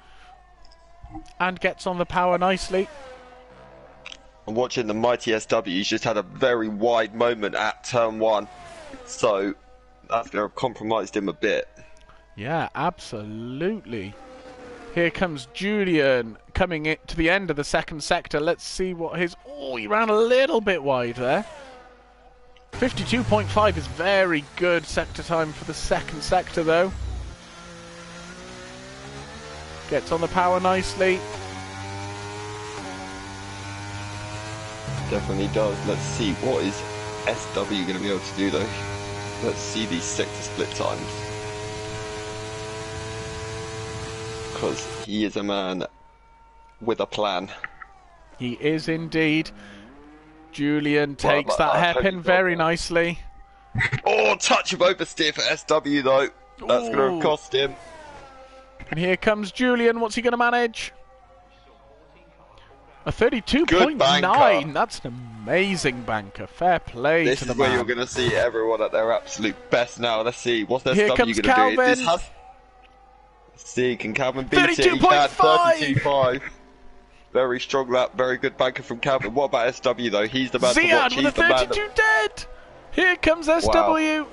And gets on the power nicely. I'm watching the mighty SW. He's just had a very wide moment at turn 1. So that's going to have compromised him a bit. Yeah, absolutely. Here comes Julian coming in to the end of the second sector. Let's see what his... Oh, he ran a little bit wide there. 52.5 is very good sector time for the second sector, though. Gets on the power nicely. Definitely does. Let's see, what is SW going to be able to do though? Let's see these sector split times. Because he is a man with a plan. He is indeed. Julian takes that hairpin very nicely. Oh, touch of oversteer for SW though. That's going to Ooh. have cost him. And here comes Julian. What's he going to manage? A Good 32.9. banker. That's an amazing banker. Fair play This to is the where man. you're going to see everyone at their absolute best now. Let's see, what's SW Here going comes to do? Calvin. This has... Let's see, can Calvin beat it? He can. 32.5. 32.5. Very strong lap, very good banker from Calvin. What about SW though? He's the man to Ziad watch. with a He's the man 32 dead. Here comes SW.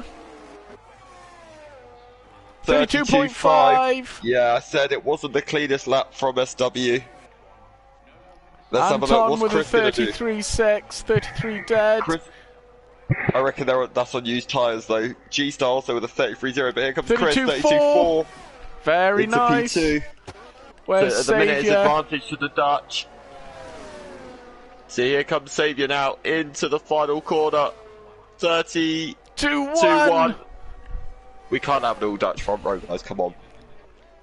32.5. Yeah, I said it wasn't the cleanest lap from SW. Let's have a look. Anton What's with Chris a gonna do? 33.6, 33 dead. Chris, I reckon that's on used tyres though. G-Star also with a 33.0, but here comes Chris, 32.4. 32.4. Very It's nice. a P2. Where's At the minute, it's Saviour? advantage to the Dutch. So here comes Saviour now into the final corner. 30. 2-1. We can't have an all Dutch front row, guys. Come on.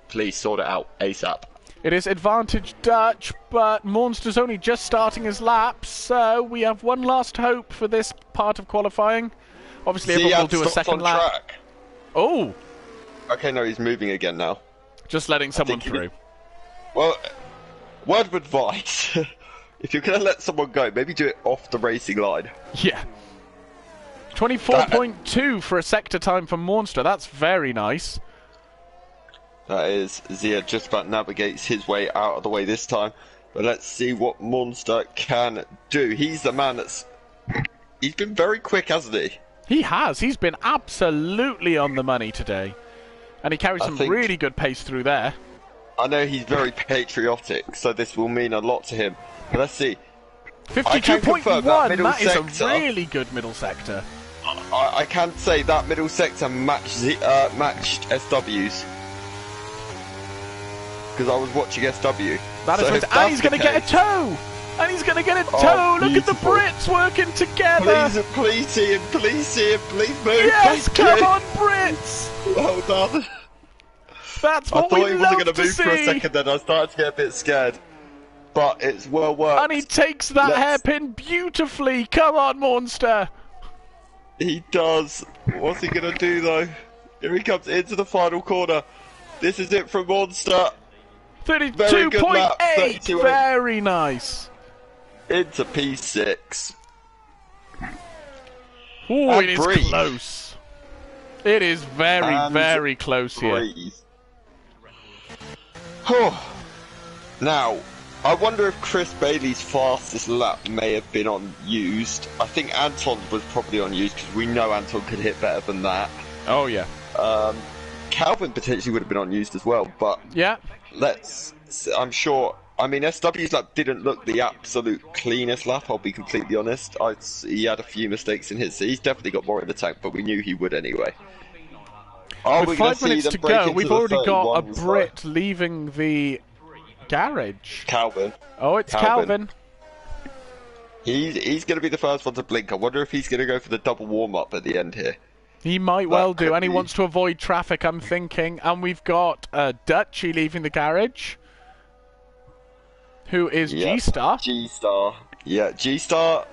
Please sort it out ASAP. It is advantage Dutch, but Monster's only just starting his lap, so we have one last hope for this part of qualifying. Obviously, everyone will do a second lap. Track. Oh, Okay, no, he's moving again now. Just letting someone through. Well, word of advice. If you're going to let someone go, maybe do it off the racing line. Yeah. 24.2 for a sector time for Monster. That's very nice. That is, Zia just about navigates his way out of the way this time. But let's see what Monster can do. He's the man that's... He's been very quick, hasn't he? He has. He's been absolutely on the money today. And he carries some really good pace through there. I know he's very patriotic, so this will mean a lot to him. But let's see. 52.1, that is a really good middle sector. I can say that middle sector matched SW's. Because I was watching SW. That is right. And he's going to get a toe! And he's going to get a toe! Look at the Brits working together! Please see him, please see him, please move! Yes, come on, Brits! Well done. That's what we love to see! I thought he wasn't going to move for a second then, I started to get a bit scared. But it's well worked. And he takes that hairpin beautifully! Come on, Monster! He does. What's he going to do though? Here he comes into the final corner. This is it from Monster. 32.8! Very nice. Into P6. Oh, it is close. It is very close here. Now, I wonder if Chris Bailey's fastest lap may have been unused. I think Anton was probably unused because we know Anton could hit better than that. Oh, yeah. Calvin potentially would have been unused as well, but yeah. I'm sure. I mean, SW's lap didn't look the absolute cleanest lap, I'll be completely honest. He had a few mistakes in his, so he's definitely got more in the tank, but we knew he would anyway. With 5 minutes to go, we've already got a Brit leaving the garage. Calvin. Oh, it's Calvin. He's going to be the first one to blink. I wonder if he's going to go for the double warm-up at the end here. He might well do, and he wants to avoid traffic, I'm thinking. And we've got Dutchy leaving the garage, who is G-Star. G-Star. Yeah, G-Star.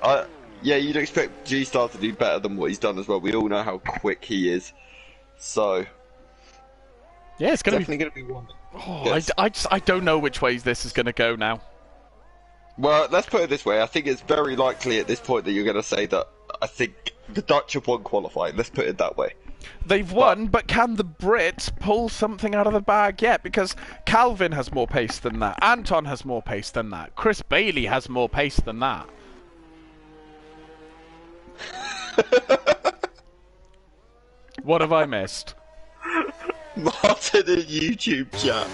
Yeah, you'd expect G-Star to do better than what he's done as well. We all know how quick he is. So... yeah, it's going to be one. Oh, yes. I don't know which ways this is going to go now. Well, let's put it this way. I think it's very likely at this point that you're going to say that I think the Dutch have won qualifying. Let's put it that way. They've won, but can the Brits pull something out of the bag yet? Because Calvin has more pace than that. Anton has more pace than that. Chris Bailey has more pace than that. What have I missed? Martin in YouTube chat.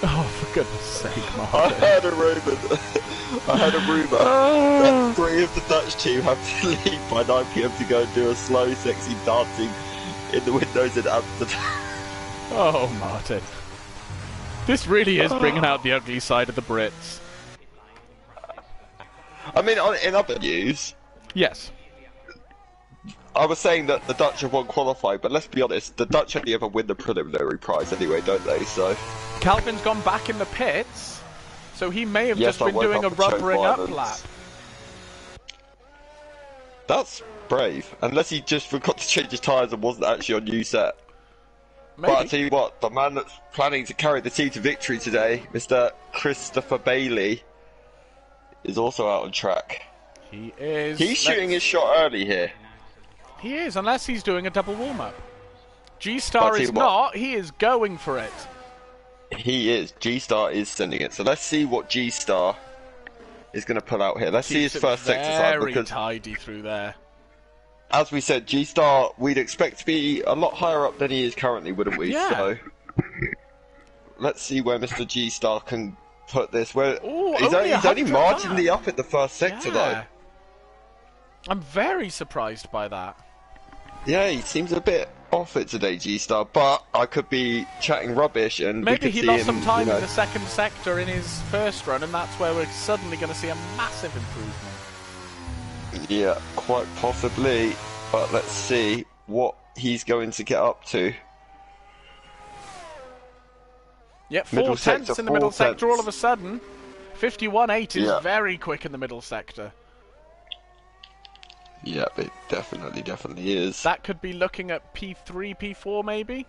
Oh, for goodness sake, Martin. I heard a rumour that 3 of the Dutch team have to leave by 9 PM to go and do a slow, sexy dancing in the windows in Amsterdam. Oh, Martin. This really is bringing out the ugly side of the Brits. I mean, in other news... yes. I was saying that the Dutch have won qualifying, but let's be honest, the Dutch only ever win the preliminary prize anyway, don't they? So Calvin's gone back in the pits, so he may have just been doing a rubbering up lap. That's brave, unless he just forgot to change his tyres and wasn't actually on new set. Maybe. But I tell you what, the man that's planning to carry the team to victory today, Mr. Christopher Bailey, is also out on track. He is. He's shooting his shot early here. He is, unless he's doing a double warm-up. G-Star is not, he is going for it. He is. G-Star is sending it. So let's see what G-Star is going to pull out here. Let's see his first sector side. Very tidy through there. As we said, G-Star, we'd expect to be a lot higher up than he is currently, wouldn't we? Yeah. So let's see where Mr. G-Star can put this. Where he's only marginally up at the first sector, though. I'm very surprised by that. Yeah, he seems a bit off it today, G-Star, but I could be chatting rubbish and maybe he lost some time in the second sector in his first run, and that's where we're suddenly going to see a massive improvement. Yeah, quite possibly, but let's see what he's going to get up to. Yep, 4 tenths in the middle sector all of a sudden. 51.8 is very quick in the middle sector. Yeah, it definitely is. That could be looking at P3, P4 maybe?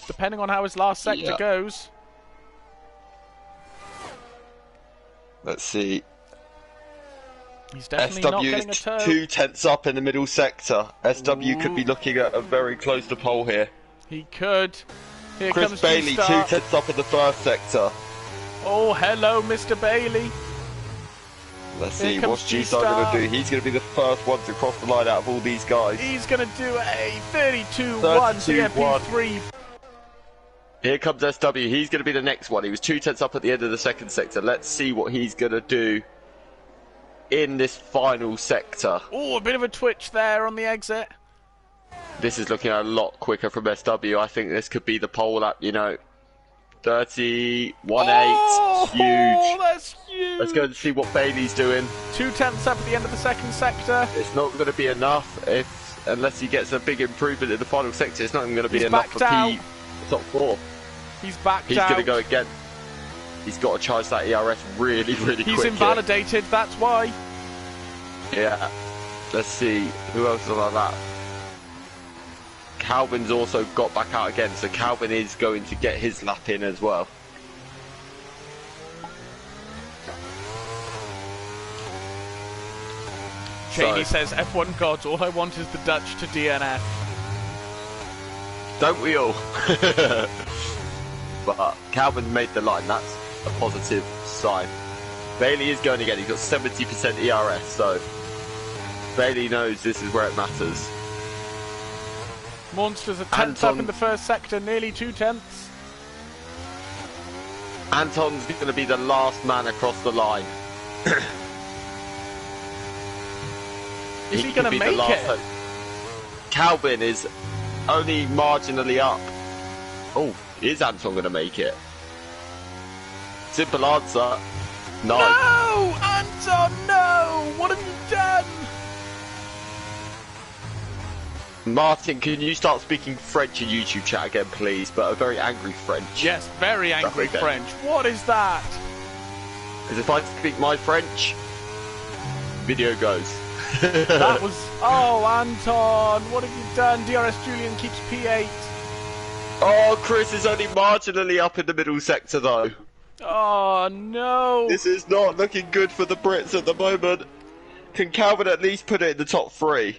Depending on how his last sector goes. Let's see. He's definitely SW not getting a is toe. 2 tenths up in the middle sector. SW could be looking at a very close to pole here. He could. Here Chris comes Bailey, 2 G-Star. tenths up in the first sector. Oh, hello, Mr. Bailey. Let's Here see, comes what's G-Star going G-Star. to do? He's going to be the first one to cross the line out of all these guys. He's going to do a 32-1 to get 32-1. P3. Here comes SW. He's going to be the next one. He was 2 tenths up at the end of the second sector. Let's see what he's going to do in this final sector. Oh, a bit of a twitch there on the exit. This is looking a lot quicker from SW. I think this could be the pole lap, you know. 31.8. Oh, Huge. that's huge. Let's go and see what Bailey's doing. 2 tenths up at the end of the second sector. It's not going to be enough unless he gets a big improvement in the final sector. It's not even going to be He's enough for backed out. top 4. He's backed He's out. going to go again. He's got to charge that ERS really quick. He's invalidated, that's why. Yeah. Let's see. Who else is on that? Calvin's also got back out again, so Calvin is going to get his lap in as well. Cheney says, F1 gods, all I want is the Dutch to DNF. Don't we all? But Calvin made the line, that's a positive sign. Bailey is going again, he's got 70% ERS, so Bailey knows this is where it matters. Monsters a tenth up in the first sector, nearly 2 tenths. Anton's going to be the last man across the line. Is he going to make it? Calvin is only marginally up. Oh, is Anton going to make it? Simple answer. No. No! Anton, no! What have you done? Martin, can you start speaking French in YouTube chat again, please? But a very angry French. Yes, very angry okay. French. What is that? Because if I speak my French, video goes. That was... Oh, Anton, what have you done? DRS Julian keeps P8. Oh, Chris is only marginally up in the middle sector, though. Oh, no. This is not looking good for the Brits at the moment. Can Calvin at least put it in the top 3?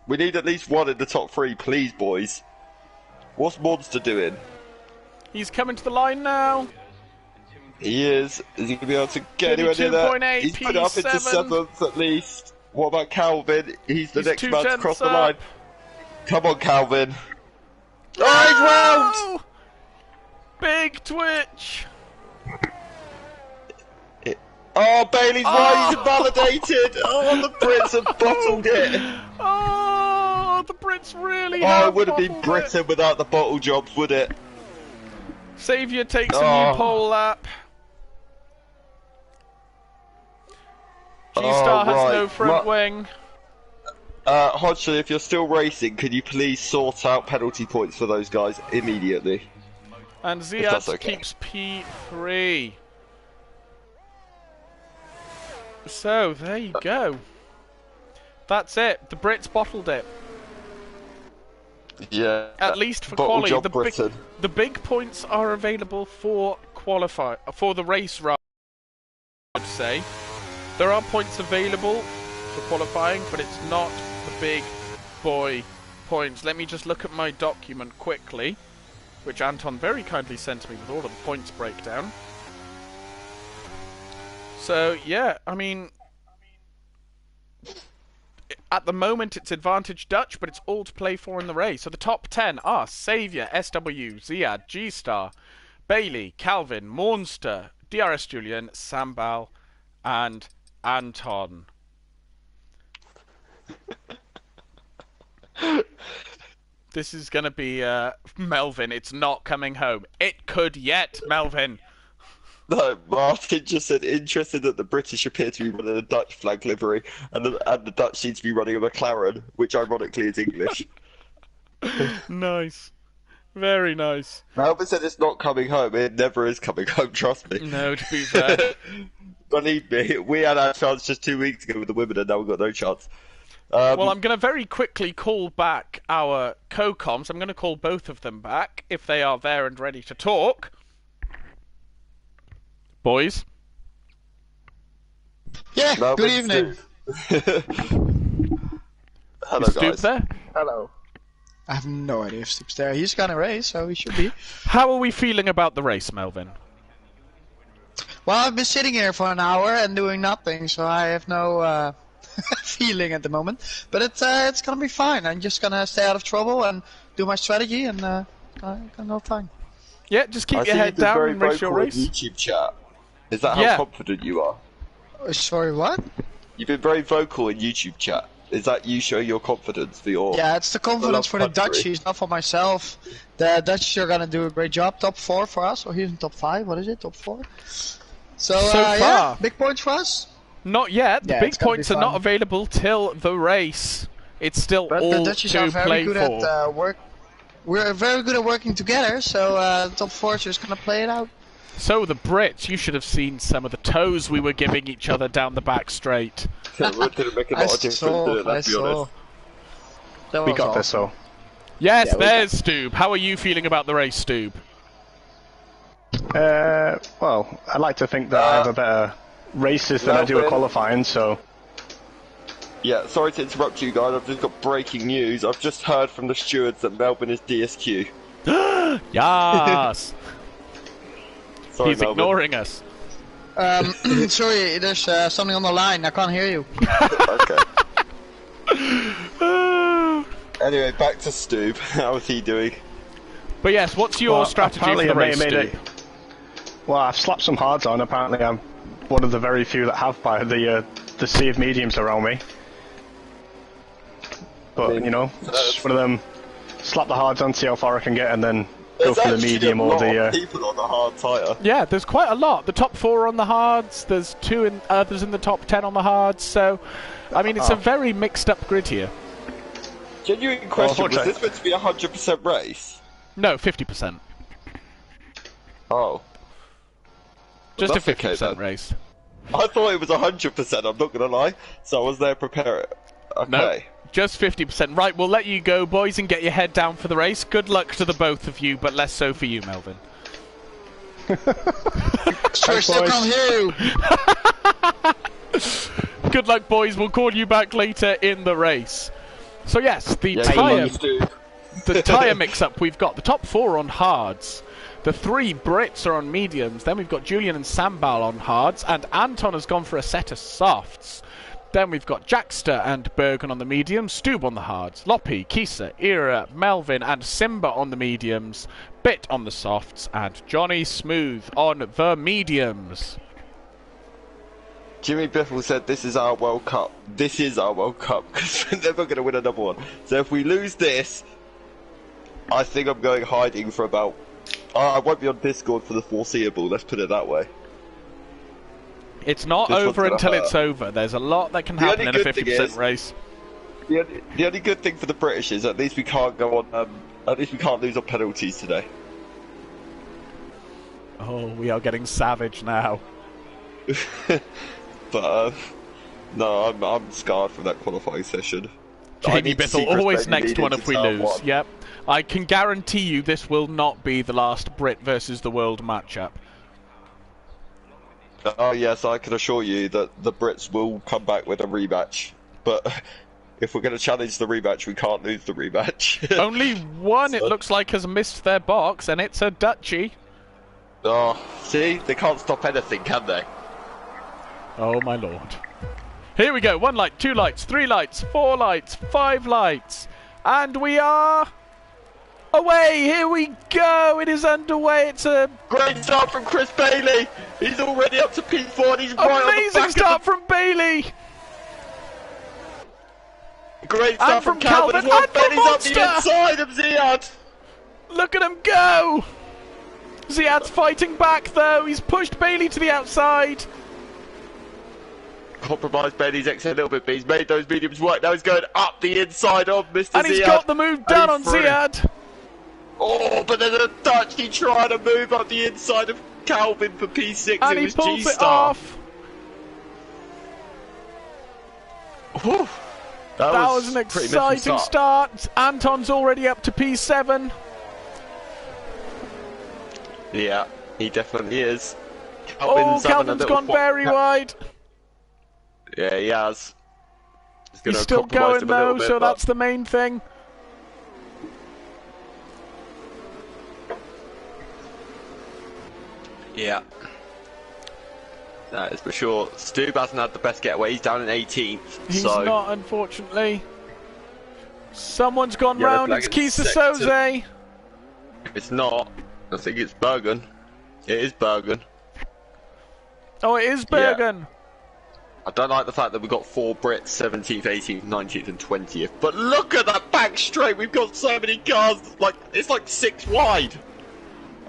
We need at least one in the top 3, please, boys. What's Monster doing? He's coming to the line now. He is. Is he going to be able to get anywhere near that? 32.8 He's put it up into P7. 7th at least. What about Calvin? He's the next 2 man to tenths cross the up. line. Come on, Calvin. No! Oh, he's round! Big twitch. Oh, Bailey's right, he's invalidated! Oh, the Brits have bottled it! Oh, the Brits really Oh, have it would have been bottled Britain without the bottle jobs, would it? Saviour takes a Oh. new pole lap. G-Star has right. no front wing. Hodgson, if you're still racing, could you please sort out penalty points for those guys immediately? And that's Ziad okay. keeps P3. So, there you go. That's it. The Brits bottled it. Yeah. At least for bottle quali. job The Britain. big points are available for for the race run, I'd say. There are points available for qualifying, but it's not the big boy points. Let me just look at my document quickly, which Anton very kindly sent me with all of the points breakdown. So, yeah, I mean, at the moment it's advantage Dutch, but it's all to play for in the race. So the top 10 are Saviour, SW, Ziad, G-Star, Bailey, Calvin, Monster, DRS Julian, Sambal, and Anton. This is going to be Melvin. It's not coming home. It could yet, Melvin. No, Martin just said interested that the British appear to be running a Dutch flag livery, and the Dutch seem to be running a McLaren, which ironically is English. Nice. Very nice. Melvin said it's not coming home. It never is coming home, trust me. No, to be fair. Believe me, we had our chance just 2 weeks ago with the women, and now we've got no chance. Well, I'm going to very quickly call back our co-coms. I'm going to call both of them back, if they are there and ready to talk. Boys? Yeah, Melvin, good evening. Hello, Is Stoop guys. there? Hello. I have no idea if Steve's there. He's gonna race, so he should be. How are we feeling about the race, Melvin? Well, I've been sitting here for an hour and doing nothing, so I have no feeling at the moment. But it's gonna be fine. I'm just gonna stay out of trouble and do my strategy, and I'm gonna go fine. Yeah, just keep I your see head you've been down very and race your vocal in race. YouTube chat. Is that how Yeah. confident you are? Sorry, what? You've been very vocal in YouTube chat. Is that you showing your confidence for your... Yeah, it's the confidence for the country? Dutchies, not for myself. The Dutchies are gonna do a great job. Top 4 for us, or he's in top 5. What is it? Top 4. So far. yeah, big points for us. Not yet. The Yeah, big it's gonna be points are fun. not available till the race. It's still But all the Dutchies are to very play good for. at work. We're very good at working together, so top 4 is just gonna play it out. So the Brits, you should have seen some of the toes we were giving each other down the back straight. It didn't make a I lot of difference, saw. did it? I Let's be saw. honest. That We was got this, awesome. so. Yes, Yeah, we there's Stoob. How are you feeling about the race, Stoob? Well, I like to think that I have a better races than I do at Melvin. qualifying, so. Yeah, sorry to interrupt you guys. I've just got breaking news. I've just heard from the stewards that Melbourne is DSQ. Yes! Sorry, He's Melbourne. ignoring us. Sorry, there's something on the line. I can't hear you. Okay. Anyway, back to Stoob. How is he doing? But yes, what's your Well, strategy for apparently the I may race, have made Stoob? it. Well, I've slapped some hards on. Apparently, I'm one of the very few that have by the sea of mediums around me. But you know, it's one of them. Slap the hards on, see how far I can get, and then go There's for the actually medium a or lot the. of people on the hard tire. Yeah, there's quite a lot. The top 4 on the hards, there's 2 others in the top 10 on the hards, so... I mean, it's a very mixed up grid here. Genuine question, was unfortunately- this meant to be a 100% race? No, 50%. Oh. Just a that's okay, 50% then. race. I thought it was 100%, I'm not gonna lie. So I was there prepared. Okay. No, just 50%. Right, we'll let you go, boys, and get your head down for the race. Good luck to the both of you, but less so for you, Melvin. Sorry, still boys. can't hear you. Good luck, boys. We'll call you back later in the race. So yes, the Yeah, tyre... good luck, Stoob. The tyre mix-up, we've got the top 4 on hards, the 3 Brits are on mediums, then we've got Julian and Sambal on hards, and Anton has gone for a set of softs. Then we've got Jackster and Bergen on the mediums, Stoob on the hards, Loppy, Kisa, Ira, Melvin and Simba on the mediums, Bit on the softs, and Johnny Smooth on the mediums. Jimmy Biffle said this is our World Cup. This is our World Cup, because we're never going to win another one. So if we lose this, I think I'm going hiding for about... I won't be on Discord for the foreseeable, let's put it that way. It's not This one's over gonna until hurt. it's over. There's a lot that can The happen in only a good thing 50% is- race. The only good thing for the British is at least we can't go on... at least we can't lose on penalties today. Oh, we are getting savage now. But, no, I'm scarred from that qualifying session. I Jamie need to see Biffle, Chris always Bailey next leading one to if we turn lose. one. Yep. I can guarantee you this will not be the last Brit versus the world matchup. Oh yes, I can assure you that the Brits will come back with a rematch. But if we're going to challenge the rematch, we can't lose the rematch. Only one, it looks like, has missed their box, and it's a Dutchie. Oh, see? They can't stop anything, can they? Oh my lord. Here we go. 1 light, 2 lights, 3 lights, 4 lights, 5 lights. And we are... away! Here we go! It is underway. It's a Great start from Chris Bailey! He's already up to P4 and he's right on the amazing back start of from Bailey! the... Great start And from from Calvin as well. Calvin, and from Bailey's up the Monster! inside of Ziad! Look at him go! Ziad's fighting back though. He's pushed Bailey to the outside. Compromised Bailey's exit a little bit, but he's made those mediums work. Now he's going up the inside of Mr. And he's Ziad. got the move done on through. Ziad. Oh, but then the Dutch, he tried to move up the inside of Calvin for P6. And it he was pulls it G-Star. off. Whew. That was an exciting start. Anton's already up to P7. Yeah, he definitely is. Calvin's gone very wide. Yeah, he has. He's still going though, so that's the main thing. Yeah. That is for sure. Stoob hasn't had the best getaway. He's down in 18th. He's not, unfortunately. Someone's gone round. It's Kisa Soze. It's not. I think it's Bergen. It is Bergen. Oh, it is Bergen. Yeah. I don't like the fact that we've got 4 Brits, 17th, 18th, 19th and 20th. But look at that back straight. We've got so many cars. It's like 6 wide.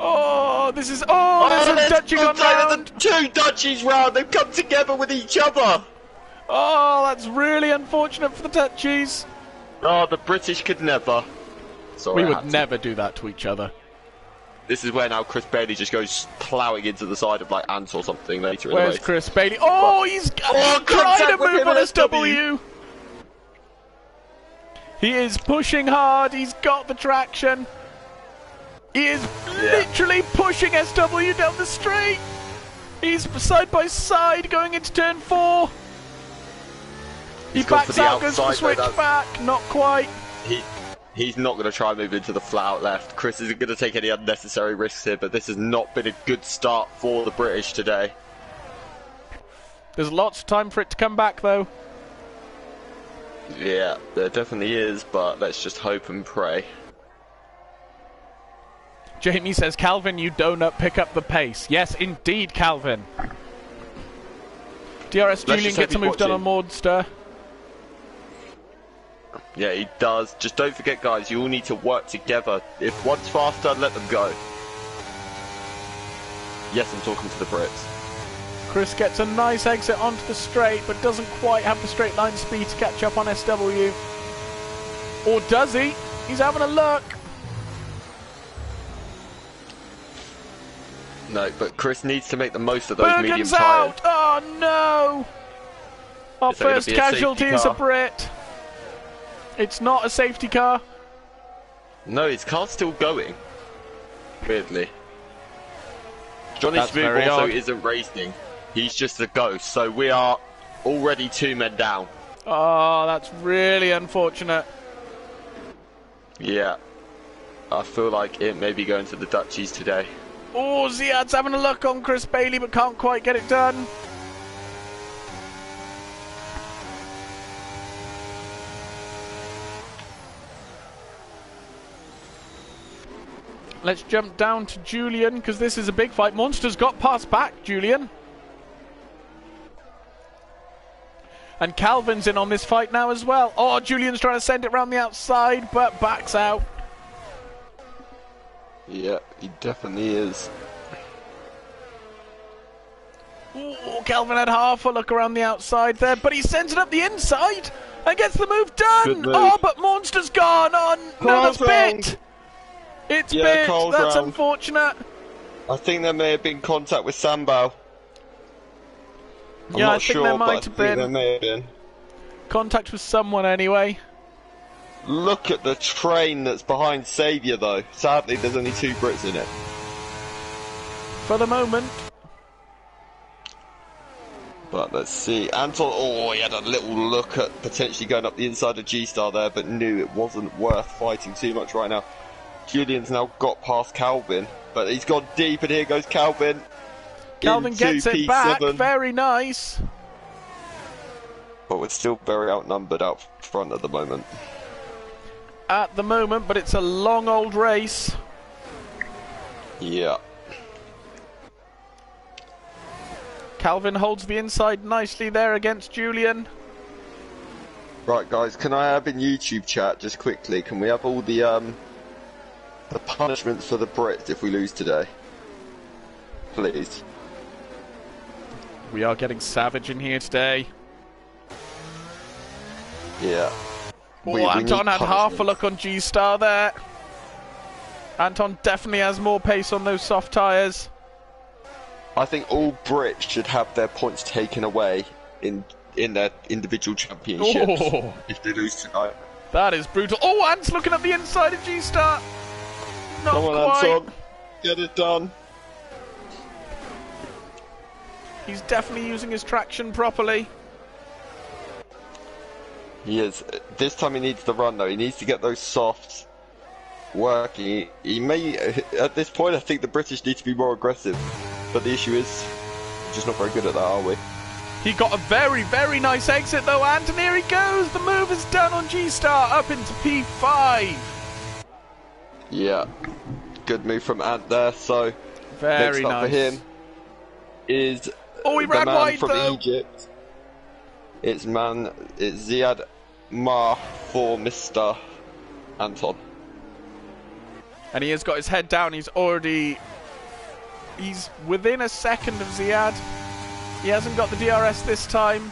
Oh, this is... Oh, there's a Dutchie gone round. 2 Dutchies round. They've come together with each other. Oh, that's really unfortunate for the Dutchies. Oh, the British could never. Sorry, we would never do that to each other. This is where now Chris Bailey just goes ploughing into the side of like Ant or something later in the race. Where's Chris Bailey? Oh, he's trying to move on SW. He is pushing hard. He's got the traction. He is literally pushing SW down the straight. He's side by side going into turn 4. He backs out, goes for the switch back. Not quite. He's not going to try and move into the flat out left. Chris isn't going to take any unnecessary risks here, but this has not been a good start for the British today. There's lots of time for it to come back, though. Yeah, there definitely is, but let's just hope and pray. Jamie says, Calvin, you donut, pick up the pace. Yes, indeed, Calvin. DRS Julian gets a move done on Monster. Yeah, he does. Just don't forget, guys, you all need to work together. If one's faster, let them go. Yes, I'm talking to the Brits. Chris gets a nice exit onto the straight, but doesn't quite have the straight line speed to catch up on SW. Or does he? He's having a look. No, but Chris needs to make the most of those medium Bergen's tyres. out! Oh no! Our first casualty is a Brit. It's not a safety car. No, his car's still going. Weirdly. Johnny Smooth also isn't racing. He's just a ghost, so we are already 2 men down. Oh, that's really unfortunate. Yeah. I feel like it may be going to the Dutchies today. Oh, Ziad's having a look on Chris Bailey, but can't quite get it done. Let's jump down to Julian, because this is a big fight. Monster's got past back, Julian. And Calvin's in on this fight now as well. Oh, Julian's trying to send it round the outside, but backs out. Yeah, he definitely is. Ooh, Calvin had half a look around the outside there, but he sends it up the inside and gets the move done. Oh, but Monster's gone on. No, that's bit. It's bit. That's unfortunate. I think there may have been contact with Sambao. Yeah, I think there might have been. Contact with someone anyway. Look at the train that's behind Saviour though. Sadly, there's only 2 Brits in it. For the moment. But let's see. Anton, oh, he had a little look at potentially going up the inside of G-Star there, but knew it wasn't worth fighting too much right now. Julian's now got past Calvin, but he's gone deep, and here goes Calvin. Calvin gets it back, very nice. But we're still very outnumbered out front at the moment. At the moment, but it's a long old race. Yeah. Calvin holds the inside nicely there against Julian. Right, guys, can I have in YouTube chat, just quickly, can we have all the punishments for the Brits if we lose today? Please. We are getting savage in here today. Yeah. Oh, Anton had half a look on G-Star there. Anton definitely has more pace on those soft tyres. I think all Brits should have their points taken away in their individual championships if they lose tonight. That is brutal. Oh, Ant's looking at the inside of G-Star. Not Come on, quite. Anton. Get it done. He's definitely using his traction properly. He is. This time he needs to run though. He needs to get those softs working. He may, at this point, I think the British need to be more aggressive. But the issue is, we're just not very good at that, are we? He got a very, very nice exit though, Ant, and here he goes. The move is done on G-Star, up into P5. Yeah, good move from Ant there. So Very next up nice. for him is he the ran man wide from though. Egypt. It's Ziad Mar for Mr. Anton. And he has got his head down. He's within a second of Ziad. He hasn't got the DRS this time.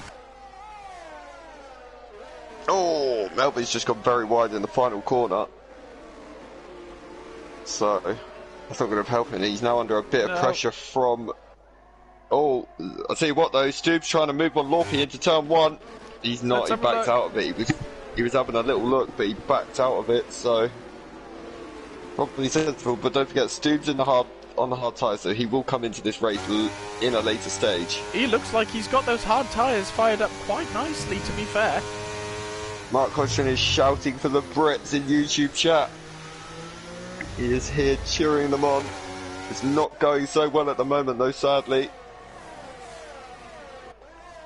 Oh, Melby's just gone very wide in the final corner. So, that's not going to help him. He's now under a bit of pressure from... Oh, I'll tell you what though, Stubbs trying to move on Lorpy into turn 1. He's not, he backed out of it. He was having a little look, but he backed out of it, so... Probably sensible, but don't forget, Stubbs on the hard tyres, so he will come into this race in a later stage. He looks like he's got those hard tyres fired up quite nicely, to be fair. Mark Hodgson is shouting for the Brits in YouTube chat. He is here cheering them on. It's not going so well at the moment though, sadly.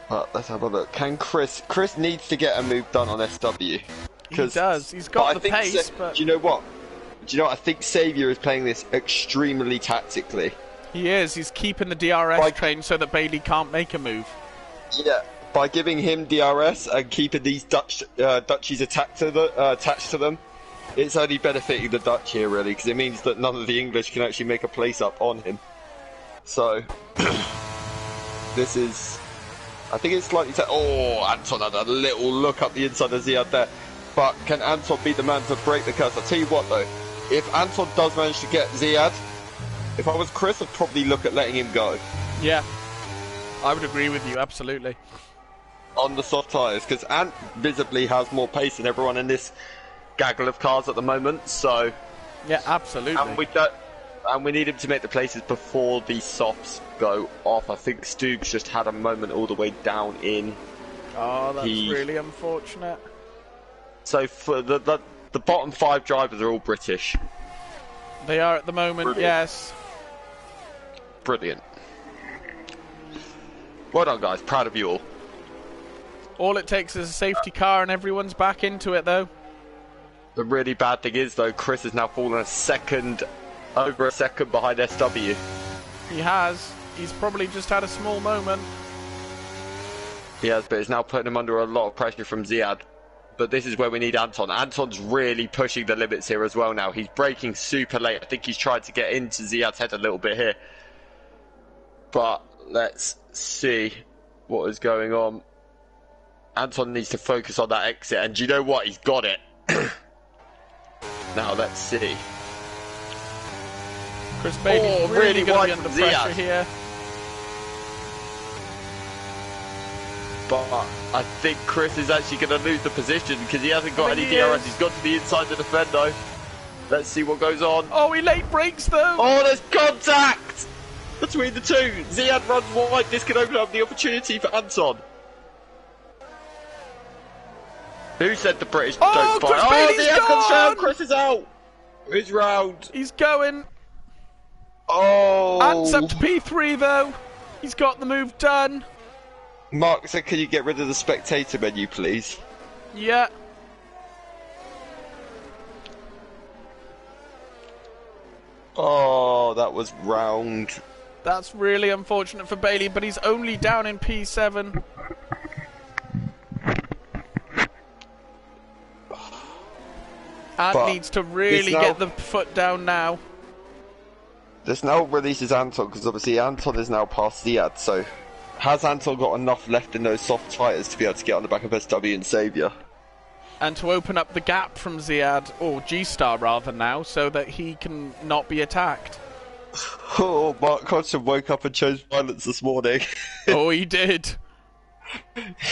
But let's have a look. Can Chris needs to get a move done on SW. He does. He's got the pace, but... Do you know what? I think Saviour is playing this extremely tactically. He is. He's keeping the DRS train so that Bailey can't make a move. Yeah, by giving him DRS and keeping these Dutchies attached to them, it's only benefiting the Dutch here, really, because it means that none of the English can actually make a place up on him. So, this is... I think it's slightly... Oh, Anton had a little look up the inside of Ziad there. But can Anton be the man to break the curse? I'll tell you what, though. If Anton does manage to get Ziad, if I was Chris, I'd probably look at letting him go. Yeah, I would agree with you, absolutely. On the soft tyres, because Ant visibly has more pace than everyone in this gaggle of cars at the moment, so... Yeah, absolutely. And we need him to make the places before the softs go off. I think Stubbs just had a moment all the way down in. Oh, that's really unfortunate. So for the bottom 5 drivers are all British. They are at the moment, Brilliant. yes. Brilliant. Well done, guys. Proud of you all. All it takes is a safety car and everyone's back into it, though. The really bad thing is, though, Chris has now fallen over a second behind SW. He has. He's probably just had a small moment. He has, but it's now putting him under a lot of pressure from Ziad. But this is where we need Anton. Anton's really pushing the limits here as well now. He's braking super late. I think he's tried to get into Ziad's head a little bit here. But let's see what is going on. Anton needs to focus on that exit. And do you know what? He's got it. Now let's see. Chris Bailey's really going to be under pressure here. But I think Chris is actually going to lose the position because he hasn't got any DRS. He's got to the inside of the defend though. Let's see what goes on. Oh, he late brakes though. Oh, there's contact between the two. Ziad runs wide. This could open up the opportunity for Anton. Who said the British don't fight? Oh, Ziad comes down. Chris is out. His round. He's going. Oh. Ant's up to P3 though. He's got the move done. Mark said, can you get rid of the spectator menu, please? Yeah. Oh, that was round. That's really unfortunate for Bailey, but he's only down in P7. Ant needs to really get the foot down now. This now releases Anton, because obviously Anton is now past Ziad, so... Has Anton got enough left in those soft tyres to be able to get on the back of SW and Saviour? And to open up the gap from Ziad, or G-Star rather now, so that he can not be attacked. Oh, Mark Hodgson woke up and chose violence this morning. Oh, he did.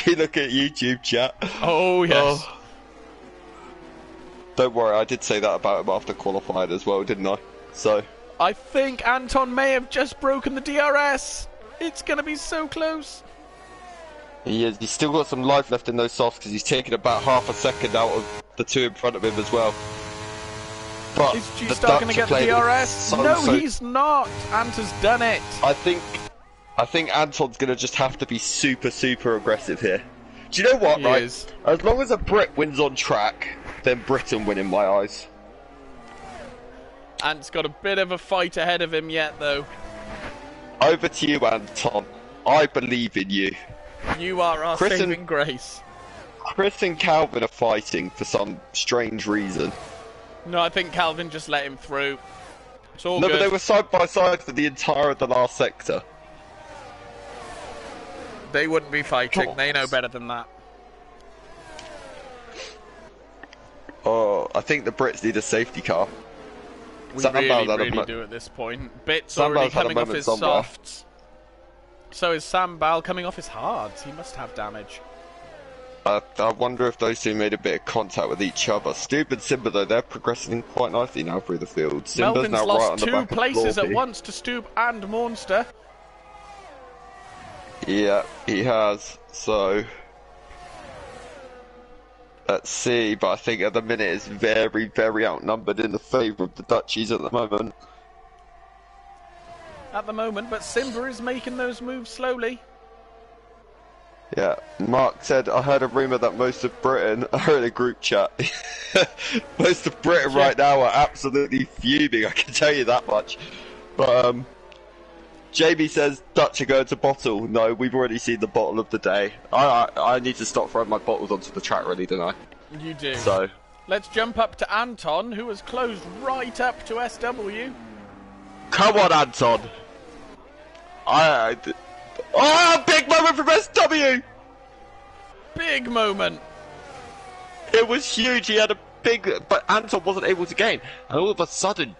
You look at YouTube chat. Oh, yes. Oh. Don't worry, I did say that about him after qualifying as well, didn't I? So... I think Anton may have just broken the DRS. It's going to be so close. He's still got some life left in those softs because he's taken about half a second out of the two in front of him as well. But is G-Star going to get the DRS? No, he's not. Anton's done it. I think Anton's going to just have to be super, super aggressive here. Do you know what, right? Is. As long as a Brit wins on track, then Britain win in my eyes. Ant's got a bit of a fight ahead of him yet, though. Over to you, Anton. I believe in you. You are our saving grace. Chris and Calvin are fighting for some strange reason. No, I think Calvin just let him through. It's all good. No, but they were side by side for the entire of the last sector. They wouldn't be fighting. They know better than that. Oh, I think the Brits need a safety car. We really do at this point. Bit's already coming off his softs. So is Sam Bal coming off his hards. He must have damage. I wonder if those two made a bit of contact with each other. Stube and Simba, though, they're progressing quite nicely now through the field. Simba's Melvin's now lost right on the back two places of at once to Stube and Monster. Yeah, he has. So... let's see, but I think at the minute it's very, very outnumbered in the favour of the Dutchies at the moment. At the moment, but Simba is making those moves slowly. Yeah, Mark said, I heard a rumour that most of Britain are in a group chat. Most of Britain right now are absolutely fuming, I can tell you that much. But, Jamie says, Dutch are going to bottle. No, we've already seen the bottle of the day. I need to stop throwing my bottles onto the track, really, don't I? You do. So, let's jump up to Anton, who has closed right up to SW. come on, Anton. Oh, big moment from SW! Big moment. It was huge. He had a big, but Anton wasn't able to gain, and all of a sudden,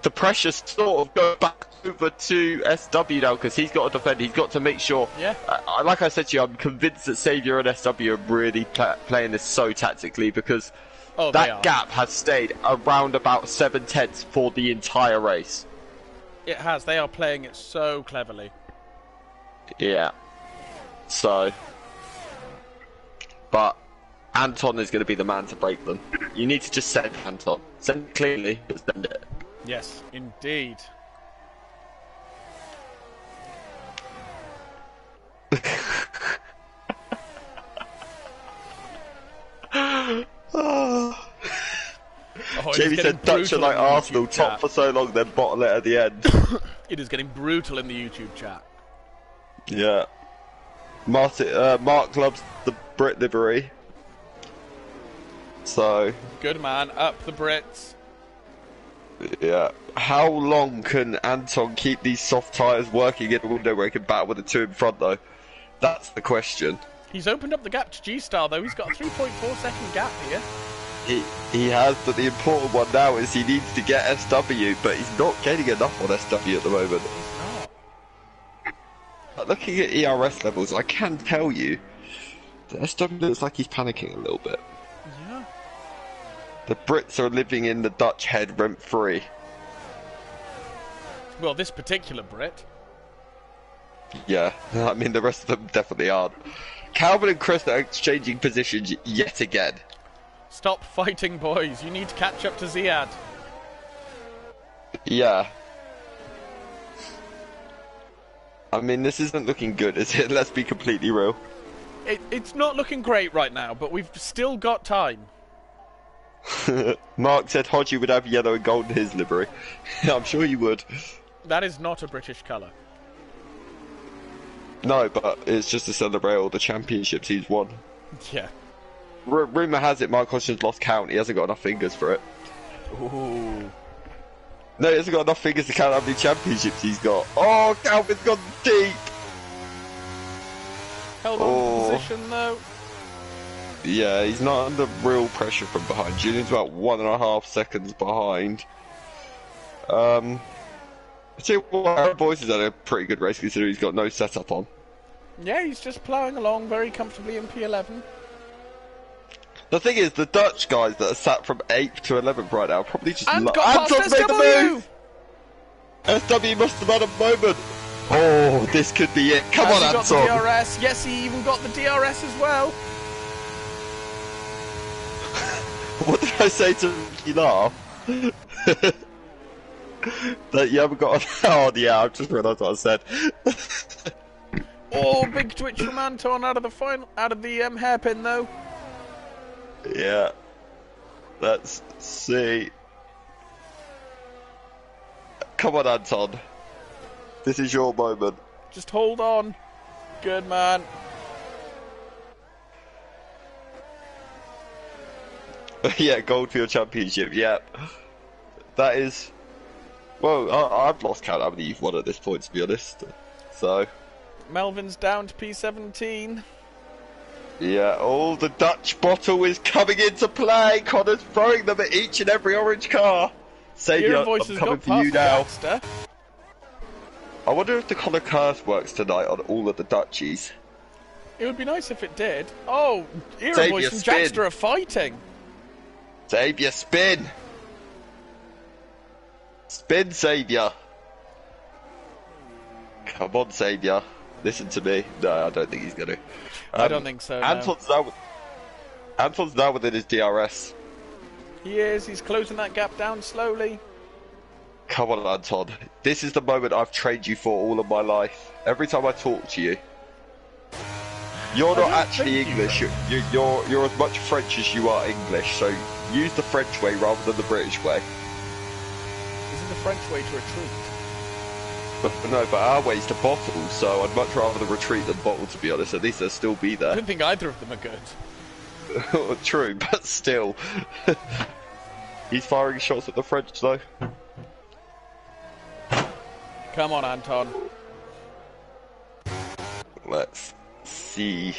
the pressure sort of goes back over to SW now because he's got to defend. He's got to make sure. Yeah. Like I said to you, I'm convinced that Saviour and SW are really playing this so tactically because that gap has stayed around about 7/10 for the entire race. It has. They are playing it so cleverly. Yeah. So, but Anton is going to be the man to break them. You need to just send Anton. Send it clearly, but send it. Yes, indeed. Jamie said Dutch are like Arsenal, top for so long, then bottle it at the end. It is getting brutal in the YouTube chat. Yeah. Mark loves the Brit livery. So... good man, up the Brits. Yeah. How long can Anton keep these soft tyres working in a window where he can battle with the two in front, though? That's the question. He's opened up the gap to G-Star, though. He's got a 3.4 second gap here. He has, but the important one now is he needs to get SW, but he's not getting enough on SW at the moment. He's not. But looking at ERS levels, I can tell you that SW looks like he's panicking a little bit. Yeah. The Brits are living in the Dutch head rent-free. Well, this particular Brit. Yeah, I mean the rest of them definitely aren't. Calvin and Chris are exchanging positions yet again. Stop fighting, boys. You need to catch up to Ziad. Yeah. I mean, this isn't looking good, is it? Let's be completely real. It's not looking great right now, but we've still got time. Mark said Hodgie would have yellow and gold in his livery. I'm sure you would. That is not a British colour. No, but it's just to celebrate all the championships he's won. Yeah. Rumour has it Mark Hodgson's lost count. He hasn't got enough fingers for it. Ooh. No, he hasn't got enough fingers to count how many championships he's got. Oh, Calvin's gone deep. Held on to position, though. Yeah, he's not under real pressure from behind. Julian's about 1.5 seconds behind. I tell you what, Aaron Boyce has had a pretty good race considering he's got no setup on. Yeah, he's just ploughing along very comfortably in P11. The thing is, the Dutch guys that are sat from 8th to 11th right now probably just And got past Anton's made the SW! move! SW must have had a moment. Oh, this could be it. Come on, Has he got the Anton. DRS? Yes, he even got the DRS as well. What did I say to you laugh? That you haven't got oh yeah, I've just realised what I said. Oh, big twitch from Anton out of the hairpin though. Yeah. Let's see. Come on, Anton. This is your moment. Just hold on. Good man. Yeah, Goldfield Championship, yeah. That is... Well, I've lost count how many you've won at this point, to be honest. So... Melvin's down to P17. Yeah, oh, the Dutch bottle is coming into play. Connor's throwing them at each and every orange car. Saviour, I'm coming for you now. Baxter. I wonder if the Connor curse works tonight on all of the Dutchies. It would be nice if it did. Oh, Era Saviour, Voice and spin. Jackster are fighting. Saviour, spin! Spin, Saviour! Come on, Saviour. Listen to me. No, I don't think he's going to. I don't think so, no. Anton's now within his DRS. He is. He's closing that gap down slowly. Come on, Anton. This is the moment I've trained you for all of my life. Every time I talk to you. You're not actually English. You're as much French as you are English, so use the French way rather than the British way. Isn't the French way to retreat? But no, but our way's to bottle, so I'd much rather the retreat than bottle, to be honest. At least they'll still be I there. don't think either of them are good. True, but still. He's firing shots at the French, though. Come on, Anton. Let's see.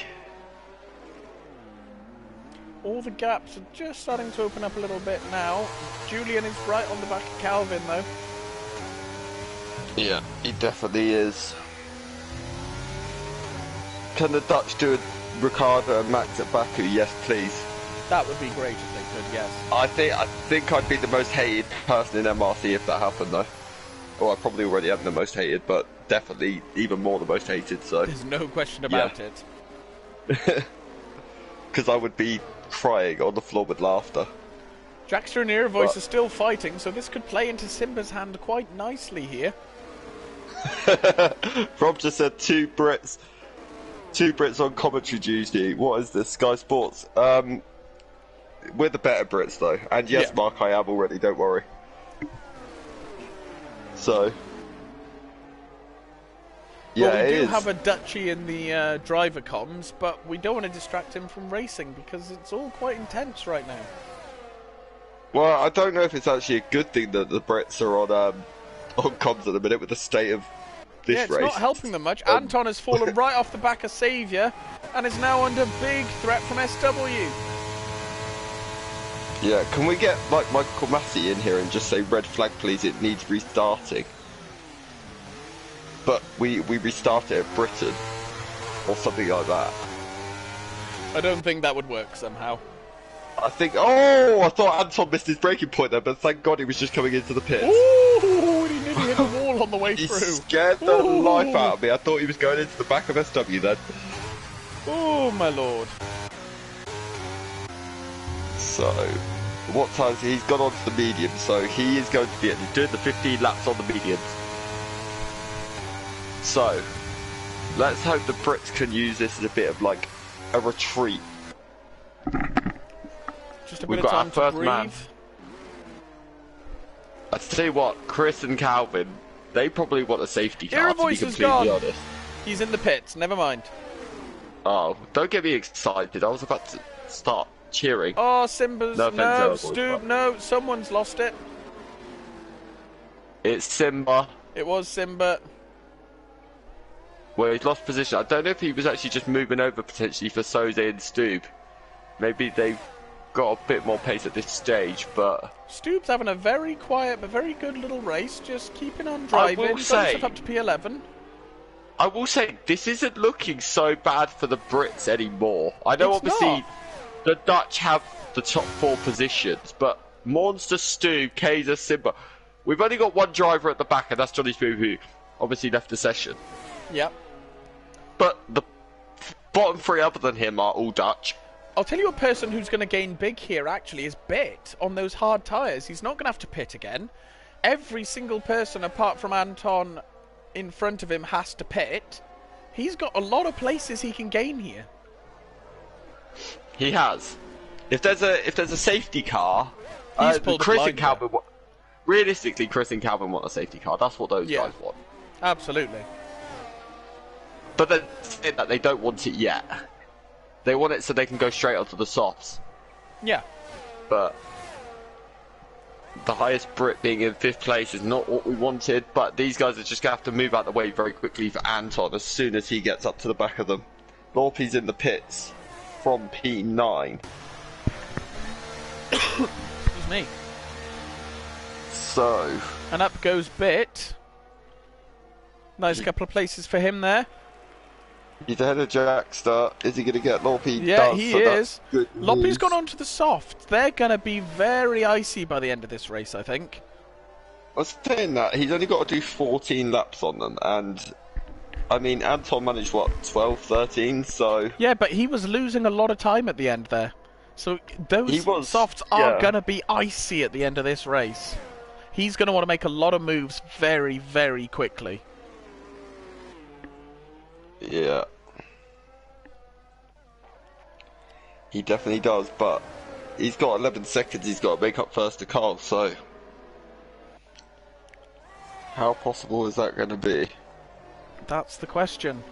All the gaps are just starting to open up a little bit now. Julian is right on the back of Calvin, though. Yeah, he definitely is. Can the Dutch do a Ricardo and Max at Baku? Yes, please. That would be great if they could, yes. I think I'd be the most hated person in MRC if that happened, though. Well, I probably already am the most hated, but definitely even more the most hated, so... There's no question about it. Because I would be crying on the floor with laughter. Jackster and Era Voice are still fighting, so this could play into Simba's hand quite nicely here. Rob just said two Brits on commentary duty. What is this? Sky Sports. We're the better Brits though, and yes, yeah. Mark, I am already. Don't worry. So, yeah, well, we do is. have a Dutchie in the driver comms, but we don't want to distract him from racing because it's all quite intense right now. Well, I don't know if it's actually a good thing that the Brits are on comms at the minute with the state of this race. Yeah, it's not helping them much. Anton has fallen right off the back of Saviour and is now under big threat from SW. Yeah, can we get like Michael Massey in here and just say red flag please, it needs restarting? But we restart it at Britain or something like that. I don't think that would work somehow. I think, oh, I thought Anton missed his braking point there, but thank God he was just coming into the pits. Ooh, he nearly hit the wall on the way through. He scared the life out of me. I thought he was going into the back of SW then. Oh, my lord. So, what time? He's gone on to the medium, so he is going to be doing the 15 laps on the mediums. So, let's hope the Brits can use this as a bit of like a retreat. Just a bit of time to breathe. Man. I tell you what, Chris and Calvin, they probably want a safety car, to be completely honest. He's in the pits, never mind. Oh, don't get me excited. I was about to start cheering. Oh, Simba's... No, Stoob, no, someone's lost it. It's Simba. It was Simba. Well, he's lost position. I don't know if he was actually just moving over potentially for Soze and Stoob. maybe they've got a bit more pace at this stage, but... Stubb's having a very quiet but very good little race, just keeping on driving. I will say... Got himself up to P11. I will say, this isn't looking so bad for the Brits anymore. I know obviously the Dutch have the top 4 positions, but Monster, Stu, Kaiser, Simba, we've only got one driver at the back, and that's Johnny Spoo, who obviously left the session. Yep. But the bottom 3 other than him are all Dutch. I'll tell you a person who's going to gain big here, actually, is Bit on those hard tyres. He's not going to have to pit again. Every single person, apart from Anton in front of him, has to pit. He's got a lot of places he can gain here. He has. If there's a safety car, Chris and Calvin. Realistically, Chris and Calvin want a safety car. That's what those guys want. Absolutely. But they're saying that they don't want it yet. They want it so they can go straight onto the softs. Yeah. But the highest Brit being in 5th place is not what we wanted. But these guys are just going to have to move out the way very quickly for Anton as soon as he gets up to the back of them. Lorpy's in the pits from P9. Excuse me. So... And up goes Bit. Nice couple of places for him there. He's ahead of Jackster. Is he going to get Lorpy? Yeah, he is. Loppy's gone on to the soft. They're going to be very icy by the end of this race, I think. I was saying that. He's only got to do 14 laps on them. And, I mean, Anton managed, what, 12, 13? So... Yeah, but he was losing a lot of time at the end there. So those softs are going to be icy at the end of this race. He's going to want to make a lot of moves very, very quickly. Yeah. He definitely does, but he's got 11 seconds he's got to make up first to Carl, so... How possible is that going to be? That's the question.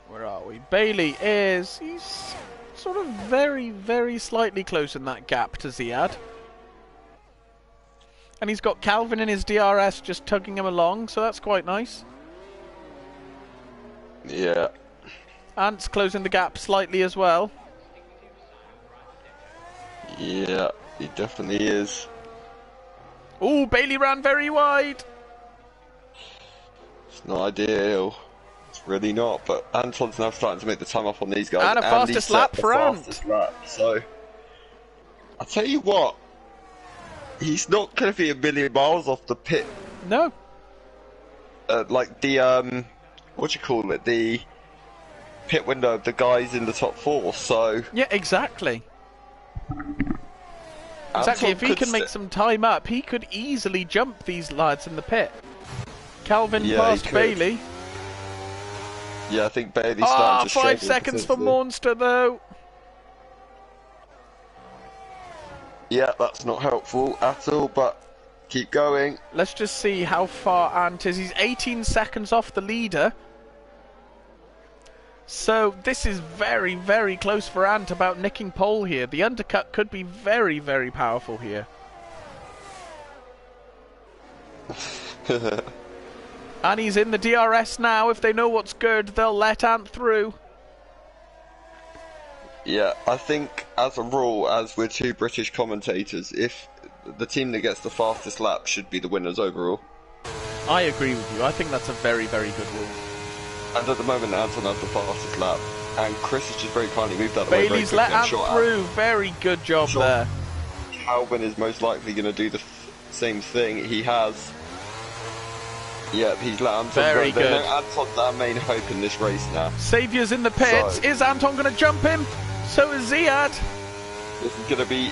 Where are we? Bailey is... He's sort of very, very slightly close in that gap to Ziad. And he's got Calvin in his DRS just tugging him along, so that's quite nice. Yeah. Ant's closing the gap slightly as well. Yeah, he definitely is. Ooh, Bailey ran very wide. It's not ideal. It's really not, but Anton's now starting to make the time up on these guys. And a fastest lap for Ant. So, I'll tell you what. He's not going to be a million miles off the pit. No. Like the, what do you call it? The pit window of the guys in the top 4, so... Yeah, exactly. Exactly, if he can make some time up, he could easily jump these lads in the pit. Calvin past Bailey. Yeah, I think Bailey's starting to struggle. 5 seconds for Monster, though. Yeah, that's not helpful at all, but keep going. Let's just see how far Ant is. He's 18 seconds off the leader. So this is very, very close for Ant about nicking pole here. The undercut could be very, very powerful here. And he's in the DRS now. If they know what's good, they'll let Ant through. Yeah, I think as a rule, as we're 2 British commentators, if the team that gets the fastest lap should be the winners overall. I agree with you. I think that's a very, very good rule. And at the moment, Anton has the fastest lap, and Chris has just very kindly moved out of the way. Bailey's let Ant through. Very good job there. Calvin is most likely going to do the same thing. He has. Yep, he's let Anton very go. good. Anton's our main hope in this race now. Saviour's in the pits. So, is Anton going to jump him? So is Ziad. This is going to be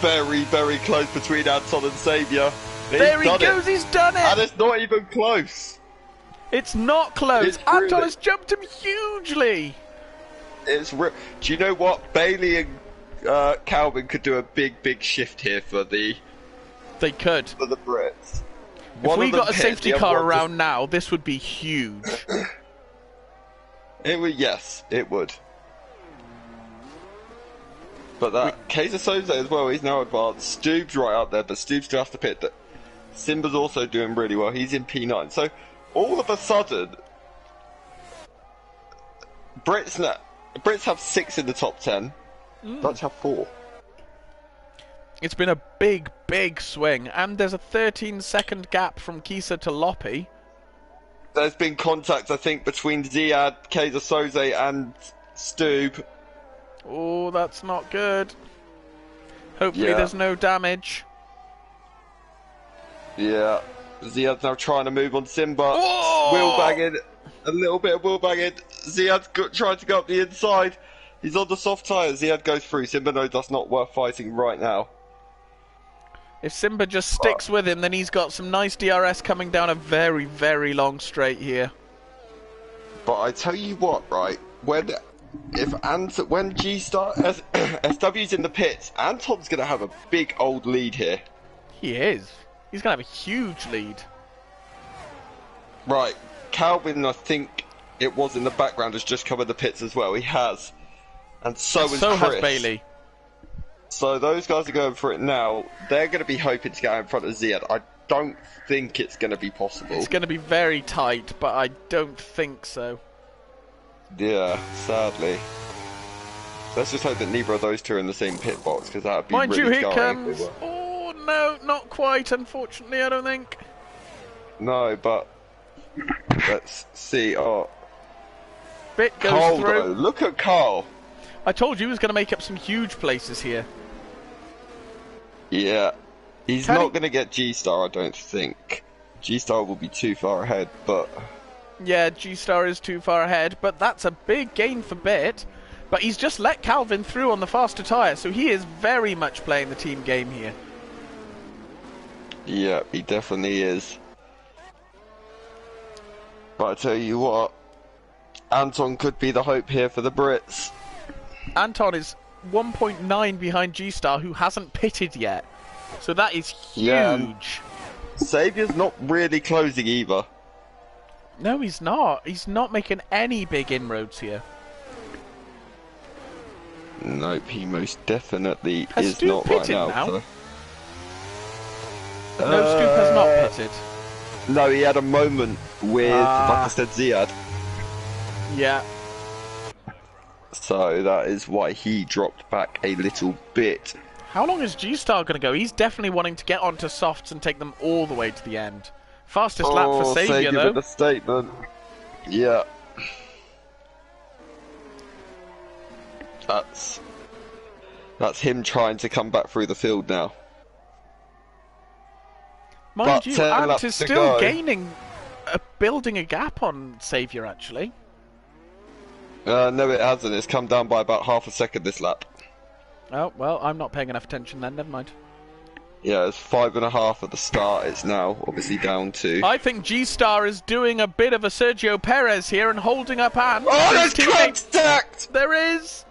very, very close between Anton and Saviour. There he goes. He's done it. And it's not even close. It's not close. Anton has jumped him hugely. Do you know what? Bailey and Calvin could do a big, big shift here for the... They could. For the Brits. If we got a safety car around now, this would be huge. It would, yes, it would. But that Kaiser Soze as well, he's now advanced. Stubb's right up there, but Stubb still has to pit. Simba's also doing really well. He's in P9. So all of a sudden, Brits have 6 in the top 10. Dutch have 4. It's been a big, big swing, and there's a 13-second gap from Kisa to Loppy. There's been contact, I think, between Ziad, Kaiser Soze, and Stoob. Oh, that's not good. Hopefully there's no damage. Yeah. Ziad's now trying to move on Simba. Oh! Wheel banging. A little bit of wheel banging. Ziad's trying to go up the inside. He's on the soft tyre. Ziad goes through. Simba knows that's not worth fighting right now. If Simba just sticks with him, then he's got some nice DRS coming down a very, very long straight here. But I tell you what, right? When G-Star SW's in the pits, Anton's going to have a big old lead here. He is. He's going to have a huge lead. Right. Calvin, I think it was in the background, has just come in the pits as well. He has. And so has Bailey. So those guys are going for it now. They're going to be hoping to get out in front of Ziad. I don't think it's going to be possible. It's going to be very tight, but I don't think so. Yeah, sadly. Let's just hope that neither of those two are in the same pit box, because that would be Mind really you, here jarring. comes... Oh, no, not quite, unfortunately, I don't think. No, but... Let's see. Oh, Bit goes Carl, through. though. Look at Carl. I told you he was going to make up some huge places here. Yeah. He's not going to get G-Star, I don't think. G-Star will be too far ahead, but... Yeah, G-Star is too far ahead, but that's a big gain for Bit. But he's just let Calvin through on the faster tyre, so he is very much playing the team game here. Yeah, he definitely is. But I tell you what, Anton could be the hope here for the Brits. Anton is 1.9 behind G-Star, who hasn't pitted yet. So that is huge. Yeah, Saviour's not really closing either. No, he's not. He's not making any big inroads here. Nope, he most definitely Has is Stu not right pitted now. now? So. No, Stu has not pitted. No, he had a moment with, like I said, Ziad. Yeah. So that is why he dropped back a little bit. How long is G-Star going to go? He's definitely wanting to get onto softs and take them all the way to the end. Fastest lap for Saviour, though. With the statement. Yeah. That's him trying to come back through the field now. Mind you, Ant is still gaining, building a gap on Saviour, actually. No, it hasn't. It's come down by about half a second this lap. Oh, well, I'm not paying enough attention then, never mind. Yeah, it's 5.5 at the start. It's now obviously down to... I think G-Star is doing a bit of a Sergio Perez here and holding up Ant. Oh, there's contact! There is!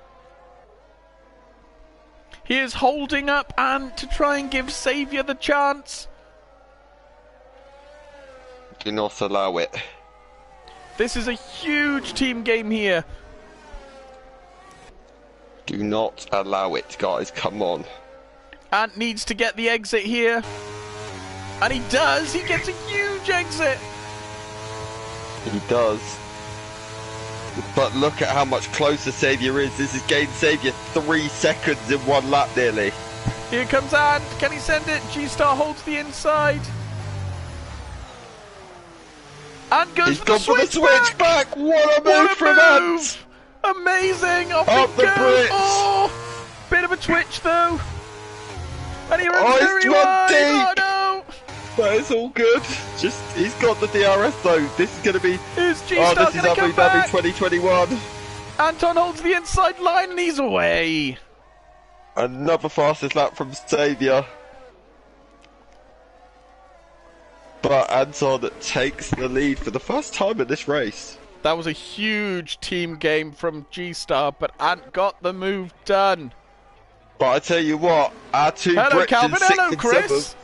He is holding up Ant to try and give Saviour the chance. Do not allow it. This is a huge team game here. Do not allow it, guys. Come on. Ant needs to get the exit here. And he does. He gets a huge exit. He does. But look at how much closer Saviour is. This has gained Saviour 3 seconds in 1 lap nearly. Here comes Ant. Can he send it? G-Star holds the inside. Ant goes for the switchback. What a move from Ant! Amazing! Off the it goes! Brits. Oh! Bit of a twitch though. And he runs very it's wide. deep. Oh no! But it's all good. Just he's got the DRS though. This is gonna be. Is G-Star this is gonna come Abu Dhabi back? 2021. Anton holds the inside line and he's away. Another fastest lap from Saviour. But Anton takes the lead for the first time in this race. That was a huge team game from G-Star, but Ant got the move done. But I tell you what, our two Hello, Brits Calvin. in 6th Hello, and Chris. 7th.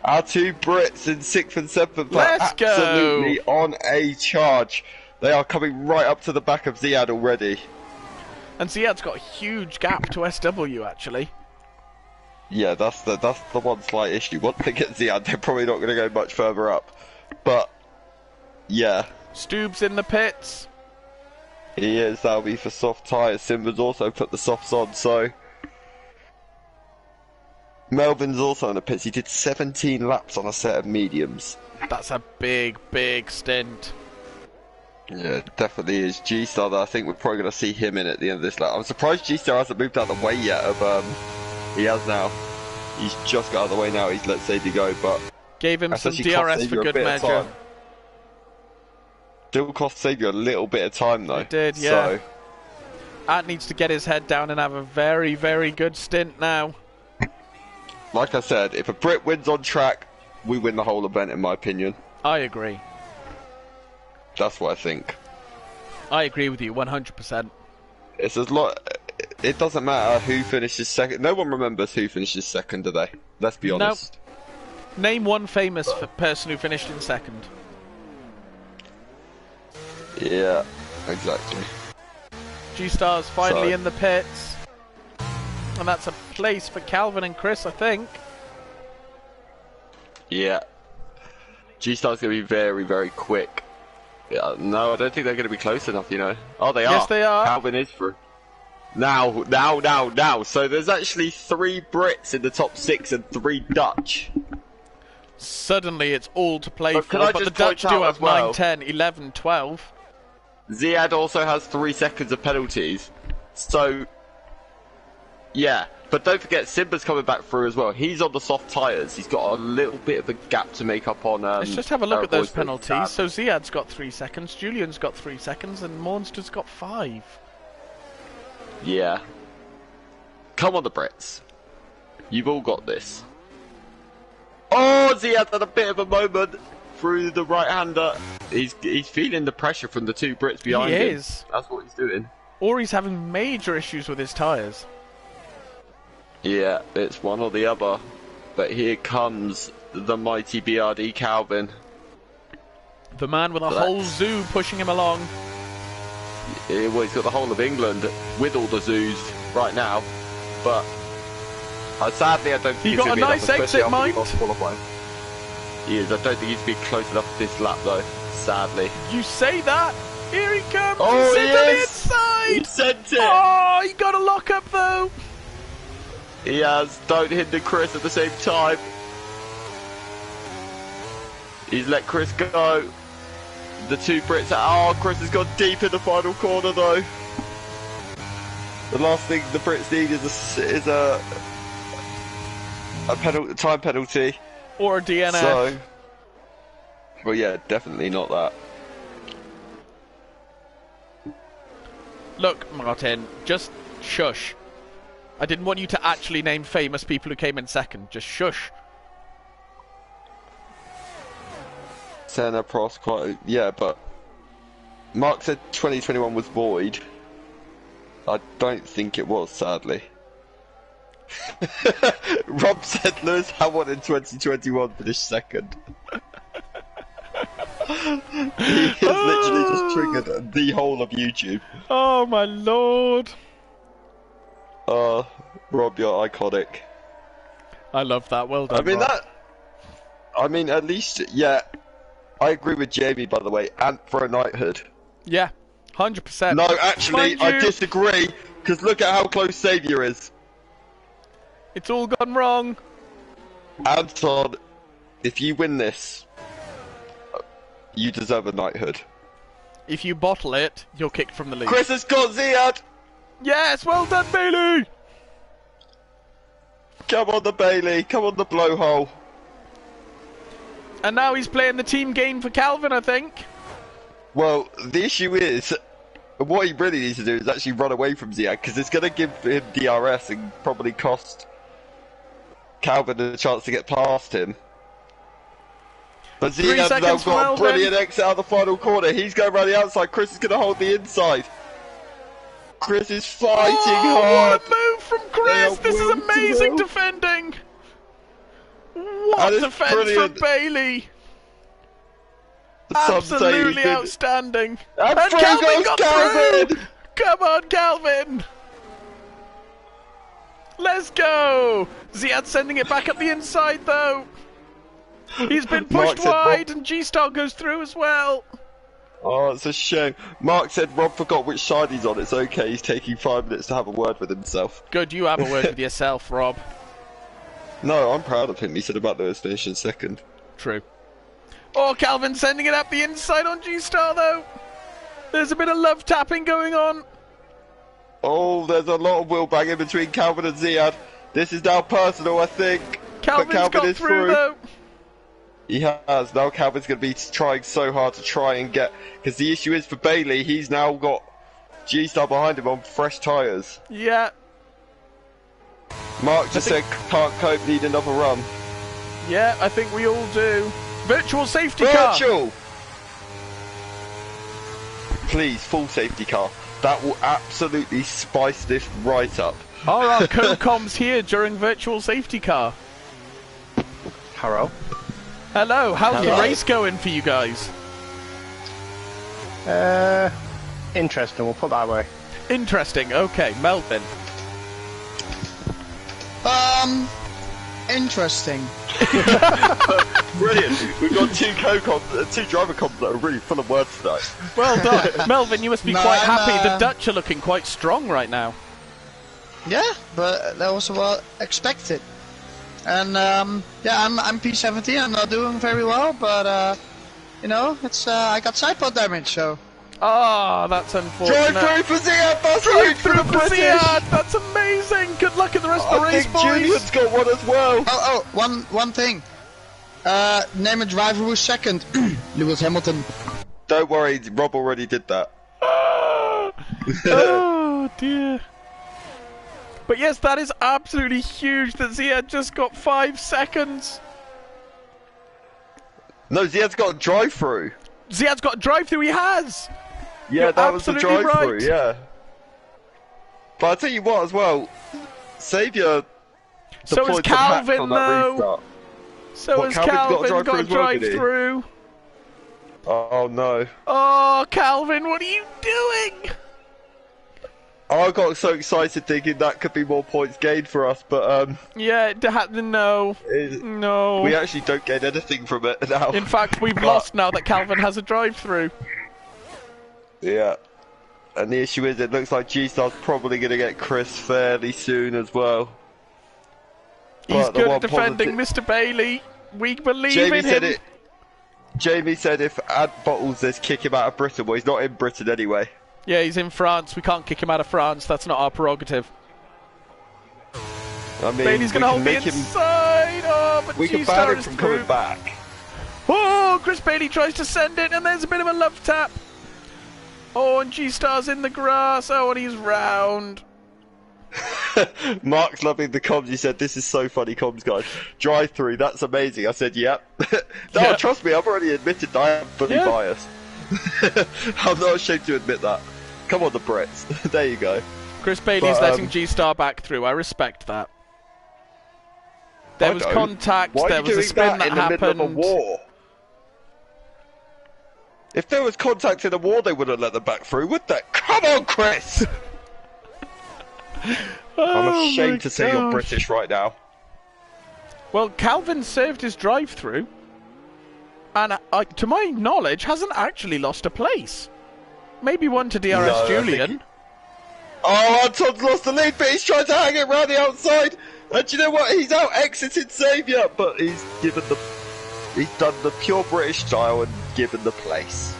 Our two Brits in 6th and 7th are Let's go. absolutely on a charge. They are coming right up to the back of Ziad already. And Ziad's got a huge gap to SW, actually. Yeah, that's the one slight issue. Once they get Ziad, they're probably not going to go much further up. But, yeah. Stoob's in the pits. He is, that'll be for soft tyres. Simba's also put the softs on, so... Melvin's also on the pits. He did 17 laps on a set of mediums. That's a big, big stint. Yeah, it definitely is. G-Star, I think we're probably going to see him in at the end of this lap. I'm surprised G-Star hasn't moved out of the way yet of, he has now. He's just got out of the way now, he's let Sadie go, but... Gave him some DRS for good measure. Still cost Xavier a little bit of time though. It did, yeah. So, Ant needs to get his head down and have a very, very good stint now. like I said, if a Brit wins on track, we win the whole event in my opinion. I agree. That's what I think. I agree with you 100%. It's as lot. It doesn't matter who finishes second. No one remembers who finishes second, do they? Let's be honest. Nope. Name one famous person who finished in second. Yeah, exactly. G-Star's finally in the pits. And that's a place for Calvin and Chris, I think. Yeah. G-Star's going to be very, very quick. Yeah, no, I don't think they're going to be close enough, you know. Oh, they are. Yes, they are. Calvin is through. Now. So there's actually 3 Brits in the top 6 and 3 Dutch. Suddenly it's all to play for, can I but the just Dutch point do out have as well- 9, 10, 11, 12. Ziad also has 3 seconds of penalties. So, yeah. But don't forget, Simba's coming back through as well. He's on the soft tyres. He's got a little bit of a gap to make up on... Let's just have a look at those penalties. penalties. So Ziad's got 3 seconds, Julian's got 3 seconds, and Monster's got 5. Yeah. Come on, the Brits. You've all got this. Oh, Ziad had a bit of a moment through the right-hander. He's feeling the pressure from the 2 Brits behind him. He is. That's what he's doing. Or he's having major issues with his tyres. Yeah, it's one or the other. But here comes the mighty BRD Calvin. The man with a whole zoo pushing him along. Yeah, well, he's got the whole of England with all the zoos right now. But sadly, I don't think He he's got going a to be nice enough, especially exit, after we mate. lost qualifying. He is. I don't think he's been close enough to this lap, though. Sadly. You say that? Here he comes! Oh, Sit he on the is! inside! He sent it! Oh, he got a lock up though! He has. Don't hinder Chris at the same time. He's let Chris go. The 2 Brits. Oh, Chris has gone deep in the final corner though. The last thing the Brits need is a time penalty. Or a DNF. So, well, yeah, definitely not that. Look, Martin, just shush. I didn't want you to actually name famous people who came in second. Just shush. Senna, Prost, quite, yeah, but Mark said 2021 was void. I don't think it was, sadly. Rob said Lewis Hamilton in 2021 finished second. He has literally just triggered the whole of YouTube. Oh my lord. Rob, you're iconic. I love that. Well done, Rob. I mean, at least, yeah. I agree with Jamie, by the way, and for a knighthood. Yeah, 100%. No, actually, Mind I you, disagree, because look at how close Xavier is. It's all gone wrong. Anton, if you win this, you deserve a knighthood. If you bottle it, you're kicked from the league. Chris has got Ziad! Yes, well done, Bailey! Come on the Bailey, come on the blowhole. And now he's playing the team game for Calvin, I think. Well, the issue is, what he really needs to do is actually run away from Ziad, because it's going to give him DRS and probably cost Calvin a chance to get past him. But Ziad's now got a brilliant exit out of the final corner. He's going around the outside. Chris is going to hold the inside. Chris is fighting hard. What a move from Chris! This is amazing defending! What defense from Bailey! Absolutely outstanding! And Calvin got through! Come on, Calvin! Let's go! Ziad sending it back up the inside though! He's been pushed wide and G-Star goes through as well! Oh, it's a shame. Mark said Rob forgot which side he's on. It's okay, he's taking 5 minutes to have a word with himself. Good, you have a word with yourself, Rob. No, I'm proud of him. He said about those finishing second. True. Oh, Calvin sending it up the inside on G-Star, though. There's a bit of love tapping going on. Oh, there's a lot of wheel banging between Calvin and Ziad. This is now personal, I think. Calvin's Calvin got is through, though. He has. Now Calvin's going to be trying so hard to try and get... Because the issue is for Bailey, he's now got G-Star behind him on fresh tyres. Yeah. Mark just said, can't cope, need another run. Yeah, I think we all do. Virtual safety car. Virtual! Please, full safety car. That will absolutely spice this right up. Are our co-coms here during virtual safety car? Hello. Hello, how's the Hello. race going for you guys? Interesting, we'll put that way. Interesting, okay, Melvin. Interesting. Brilliant. We've got two driver comps that are really full of words tonight. Well done. Melvin, you must be No, quite I'm, happy. The Dutch are looking quite strong right now. Yeah, but that was well expected. And yeah, I'm P17. I'm not doing very well, but you know, it's I got side pod damage, so. Ah, that's unfortunate. Drive through for Ziad, that's Drive right through for the for British. Ziad. That's amazing. Good luck in the rest of the I race, think boys. Julian's got one as well. One thing. Name a driver who's second. Lewis Hamilton. Don't worry, Rob already did that. Oh dear. But yes, that is absolutely huge that Ziad just got 5 seconds. No, Ziad's got a drive-through. Ziad's got a drive-through, he has! Yeah, You're that was the absolutely drive-through, right. yeah. But I'll tell you what as well, Saviour So is deployed some hacks Calvin, on that though. restart. So What, has Calvin's Calvin got a as well, did he? drive-through. Oh no. Oh, Calvin, what are you doing? I got so excited thinking that could be more points gained for us, but Yeah, no. No. we actually don't gain anything from it now. In fact, we've lost now that Calvin has a drive-through. Yeah. And the issue is, it looks like G-Star's probably going to get Chris fairly soon as well. He's But the good one at defending positive- Mr. Bailey. We believe Jamie in said him. it. Jamie said if Ad bottles this, kick him out of Britain. Well, he's not in Britain anyway. Yeah, he's in France. We can't kick him out of France. That's not our prerogative. I mean, Bailey's going to hold the inside. Oh, but We can G-Star ban him is from through. coming back. Oh, Chris Bailey tries to send it, and there's a bit of a love tap. Oh, and G-Star's in the grass. Oh, and he's round. Mark's loving the comms. He said, "This is so funny, comms guys. Drive through, that's amazing." I said, "Yep." No, Yeah. trust me, I've already admitted that I am fully Yeah. biased. I'm not ashamed to admit that. Come on, the Brits. There you go. Chris Bailey's But, letting G-Star back through. I respect that. There I was don't. contact. Why There are you was a doing spin that in the happened. middle of a war? If there was contact in a war, they wouldn't let them back through, would they? Come on, Chris! I'm Oh ashamed my to say you're gosh. British right now. Well, Calvin served his drive-through, and to my knowledge, hasn't actually lost a place. Maybe one to DRS No, I think Julian. Oh, Anton's lost the lead, but he's trying to hang it round the outside. And you know what? He's out exited Saviour, but he's done the pure British style and given the place.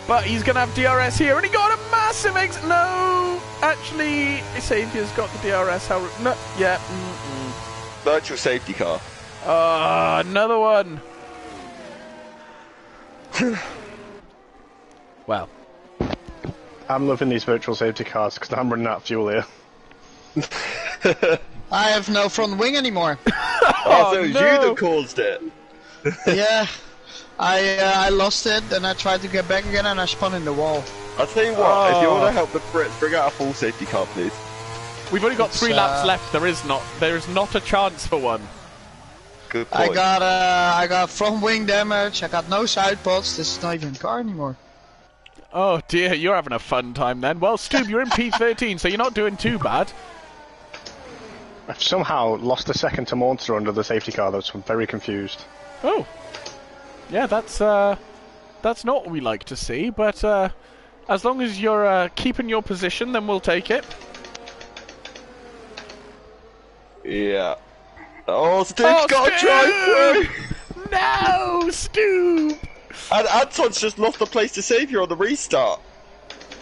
But he's going to have DRS here, and he got a massive exit. No, actually, Saviour's got the DRS. No, yeah. Virtual safety car. Another one. Well, I'm loving these virtual safety cars because I'm running out of fuel here. I have no front wing anymore. Oh, so it was no. you that caused it. Yeah, I lost it, and I tried to get back again, and I spun in the wall. I'll tell you what, if you Oh. want to help the Brits, bring out a full safety car, please. we've only got 3 It's, laps left. There is not a chance for one. Good point. I got front wing damage. I got no side pods. This is not even a car anymore. Oh dear, you're having a fun time then. Well, Stoob, you're in P13, so you're not doing too bad. I've somehow lost a second to Monster under the safety car, though, so I'm very confused. Oh, yeah, that's That's not what we like to see, but as long as you're keeping your position, then we'll take it. Yeah. Oh, Stu's got to drive through! No, Stu! And Anton's just lost the place to Saviour on the restart.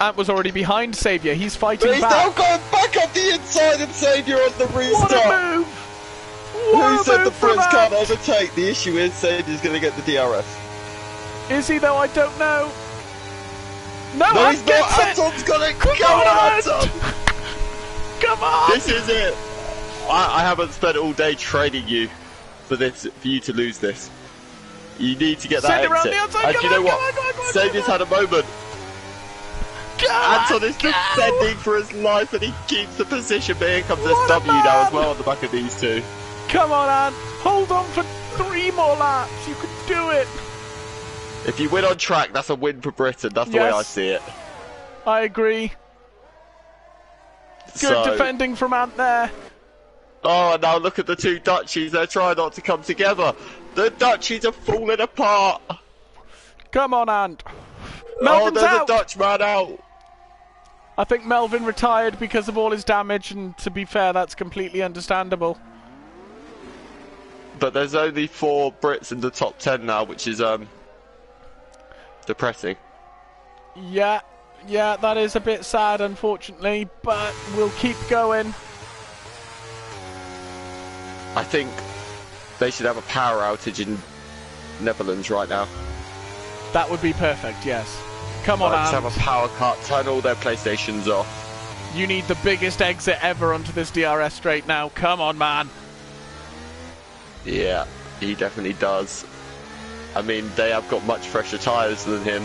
Ant was already behind Saviour. He's fighting But he's back. now going back up the inside of Saviour on the restart. What a move! Who said the Brits can't overtake? The issue is Saviour's going to get the DRS. Is he though? I don't know. No, No, Ant he's gets not. it! Anton's got it. Come Come on, on, Ant! Anton! Come on! This is it. I haven't spent all day training you for you to lose this. You need to get that Send it around exit. the outside. And Come you know on, what? come on, come on, Saviour's had a moment. Anton is go! defending for his life and he keeps the position, but here comes this What a W now as man! well on the back of these two. Come on, Ant. Hold on for 3 more laps. You can do it. If you win on track, that's a win for Britain. That's the way I Yes. see it. I agree. Good So- defending from Ant there. Oh, now look at the two Dutchies. They're trying not to come together. The Dutchies are falling apart. Come on, Ant. Oh, Melvin's there's out. a Dutchman out. I think Melvin retired because of all his damage, and to be fair, that's completely understandable. But there's only 4 Brits in the top 10 now, which is depressing. Yeah, that is a bit sad, unfortunately, but we'll keep going. I think they should have a power outage in Netherlands right now. That would be perfect, yes. Come on, Just have Ant. a power cut, turn all their PlayStations off. You need the biggest exit ever onto this DRS straight now. Come on, man. Yeah, he definitely does. I mean, they have got much fresher tyres than him.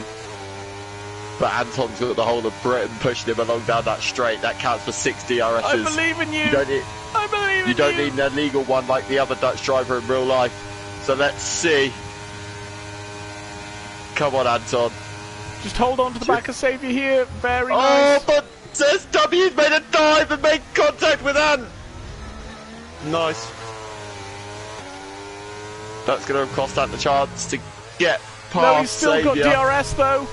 But Anton's got the whole of Britain pushing him along down that straight. That counts for 6 DRSs. I believe in you. You don't need, I believe in you don't need an illegal one like the other Dutch driver in real life. So let's see. Come on, Anton. Just hold on to the back of Saviour here. Very Oh, nice. but SW's made a dive and made contact with Ant. Nice. That's going to cost Ant the chance to get past No, he's still Saviour. got DRS though.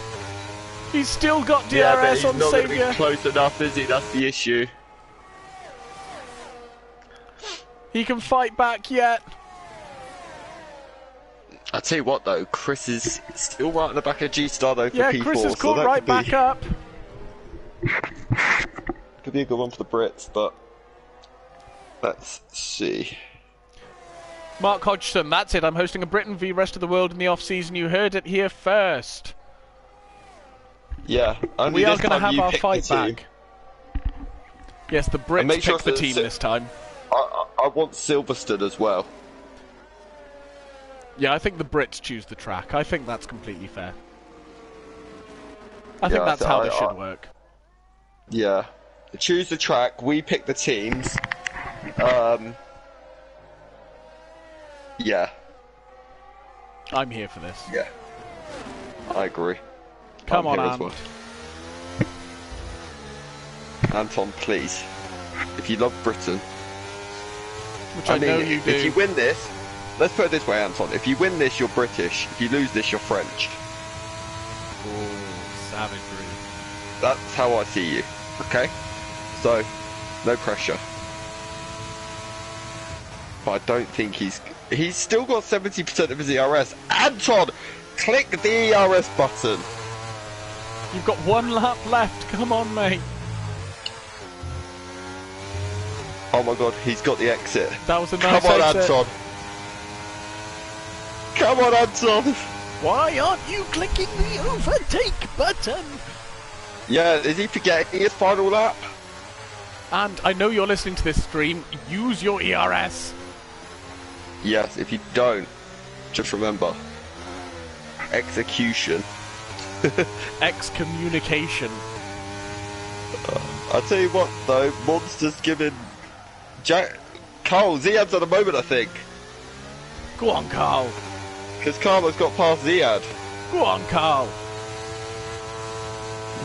He's still got DRS Yeah, but he's on not going to Saviour. be close enough, is he? That's the issue. He can fight back yet. I tell you what, though, Chris is still right in the back of G-Star though for Yeah, P4. Chris has so caught that right could be- back up. Could be a good one for the Brits, but let's see. Mark Hodgson, that's it. I'm hosting a Britain v Rest of the World in the off-season. You heard it here first. Yeah, only We are this going to time have you our pick fight the team. back. Yes, the Brits make sure picked the to team sit- this time. I want Silverstone as well. Yeah, I think the Brits choose the track. I think that's completely fair. I think Yeah, that's so how this should work. Yeah. Choose the track, we pick the teams. Yeah. I'm here for this. Yeah. I agree. Come I'm on, here as Ant. well. Anton, please. If you love Britain, Which I know you do. if you win this, let's put it this way, Anton. If you win this, you're British. If you lose this, you're French. Oh, savagery. That's how I see you. Okay? So, no pressure. But I don't think he's still got 70% of his ERS. Anton, click the ERS button. You've got 1 lap left. Come on, mate. Oh my god, he's got the exit. That was a nice Come on, exit. Anton. Come on, Anton. Why aren't you clicking the overtake button? Yeah, is he forgetting his final lap? And I know you're listening to this stream. Use your ERS. Yes, if you don't, just remember. Execution. Excommunication. I'll tell you what, though, Monster's giving Carl Ziad's at the moment, I think. Go on, Carl. Because Carlo's got past Ziad. Go on, Carl.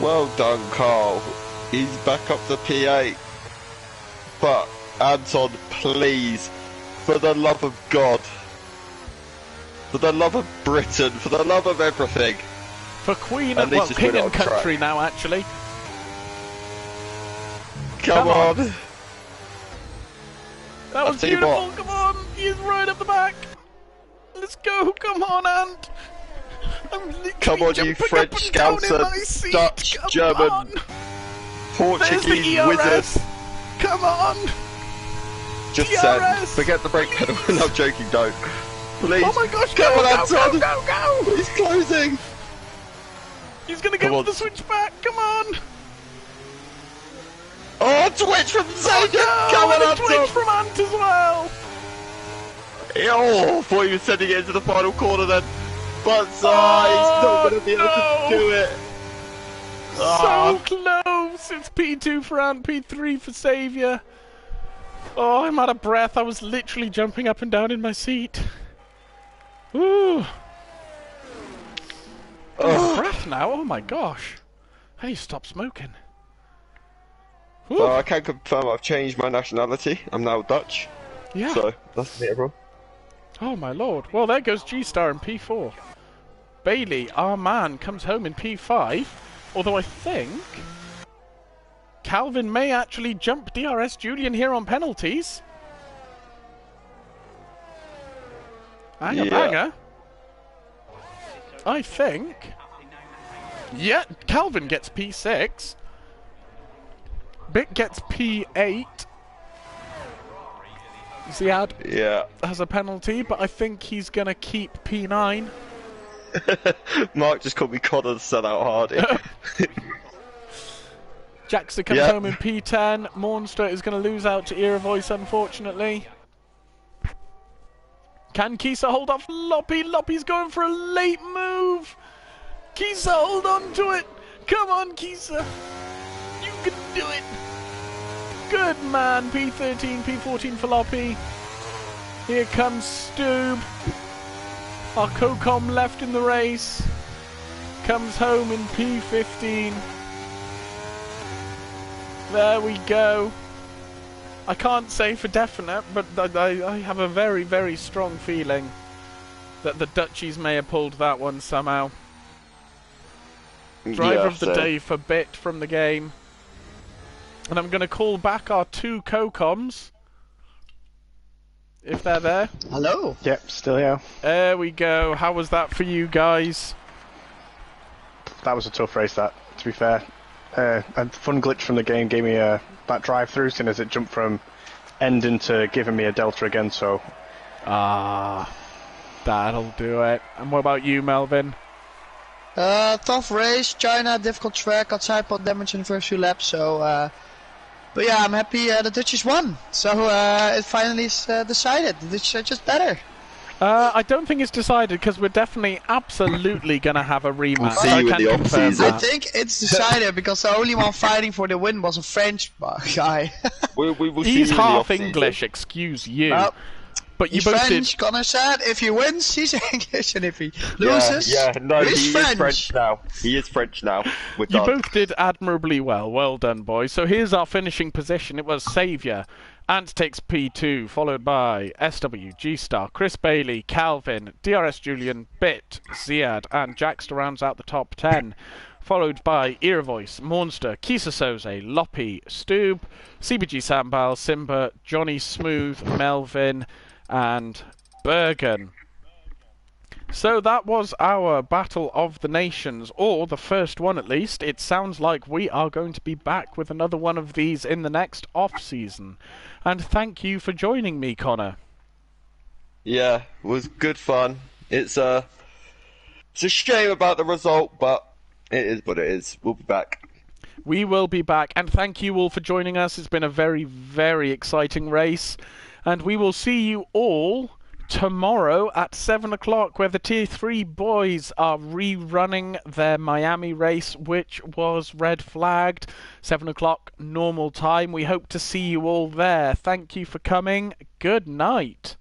Well done, Carl. He's back up to P8. But, Anton, please, for the love of God, for the love of Britain, for the love of everything, For Queen At and, least well, just King win it and on track. Country now, actually. Come on. That was tell you beautiful, what. come on! He's right up the back! Let's go, come on, Ant! I'm literally Come on, you jumping French up and down in scouser, my seat. Dutch, Come German, on. There's Portuguese the ERS! wizard. Come on! Just DRS. said, forget the brake pedal. No, I'm joking, don't. Please. Oh my gosh, Come go, on, go, Anton. go, go, go! He's closing. He's gonna Come go on. for the switchback, come on! Oh, twitch from Xavier. Oh, Come and on, a twitch Anton. from Ant as well! Oh, thought he was sending it into the final corner then. But he's Oh, not going to be able no. to do it. So close! It's P2 for Ant, P3 for Saviour. Oh, I'm out of breath. I was literally jumping up and down in my seat. Ooh. I'm out of breath now. Oh my gosh. Hey, stop smoking. Ooh. So I can confirm I've changed my nationality. I'm now Dutch. Yeah. So that's it, everyone. Oh my lord. Well, there goes G-Star in P4. Bailey, our man, comes home in P5. Although I think Calvin may actually jump DRS Julian here on penalties. Hang a Yeah. banger. I think. Yeah, Calvin gets P6. Bit gets P8. Ziad Yeah. has a penalty, but I think he's going to keep P9. Mark just called me Connor the sellout Hardy. Jackson comes Yep. home in P10. Monster is going to lose out to Era Voice, unfortunately. Can Kisa hold off Loppy? Loppy's going for a late move. Kisa, hold on to it. Come on, Kisa. You can do it. Good man. P13, P14 for Loppy. Here comes Stoob. Our Cocom left in the race. Comes home in P15. There we go. I can't say for definite, but I have a very, very strong feeling that the Dutchies may have pulled that one somehow. Driver of the day for Bit from the game. And I'm going to call back our two Cocoms. If they're there. Hello. Yep, still here. There we go. How was that for you guys? That was a tough race, that, to be fair. A fun glitch from the game gave me that drive-through, seeing as it jumped from ending to giving me a delta again, so... Ah, that'll do it. And what about you, Melvin? Tough race, China, difficult track, got side pod damage in the first few laps, so... but yeah, I'm happy the Dutchies won. So it finally is decided. The Dutchies are just better. I don't think it's decided because we're definitely absolutely going to have a rematch. We'll see I you in can the confirm off-season. I that. think it's decided because the only one fighting for the win was a French guy. We will see He's you in the half off-season. English, excuse you. Well, But you he's both French, did. Connor said. If he wins, he's English, and if he Yeah, loses, yeah, no, he's he French. is French now. He is French now. We're You done. both did admirably well. Well done, boys. So here's our finishing position. It was Saviour. Ant takes P2, followed by SW, G-Star, Chris Bailey, Calvin, DRS Julian, Bit, Ziad, and Jackster rounds out the top 10. Followed by Era Voice, Monster, Kisa Soze, Loppy, Stoob, CBG Sambal, Simba, Johnny Smooth, Melvin, and Bergen. So that was our Battle of the Nations, or the first one at least. It sounds like we are going to be back with another one of these in the next off-season. And thank you for joining me, Connor. Yeah, it was good fun. It's a shame about the result, but it is what it is. We'll be back. We will be back, and thank you all for joining us. It's been a very, very exciting race. And we will see you all tomorrow at 7 o'clock, where the Tier 3 boys are rerunning their Miami race, which was red flagged. 7 o'clock normal time. We hope to see you all there. Thank you for coming. Good night.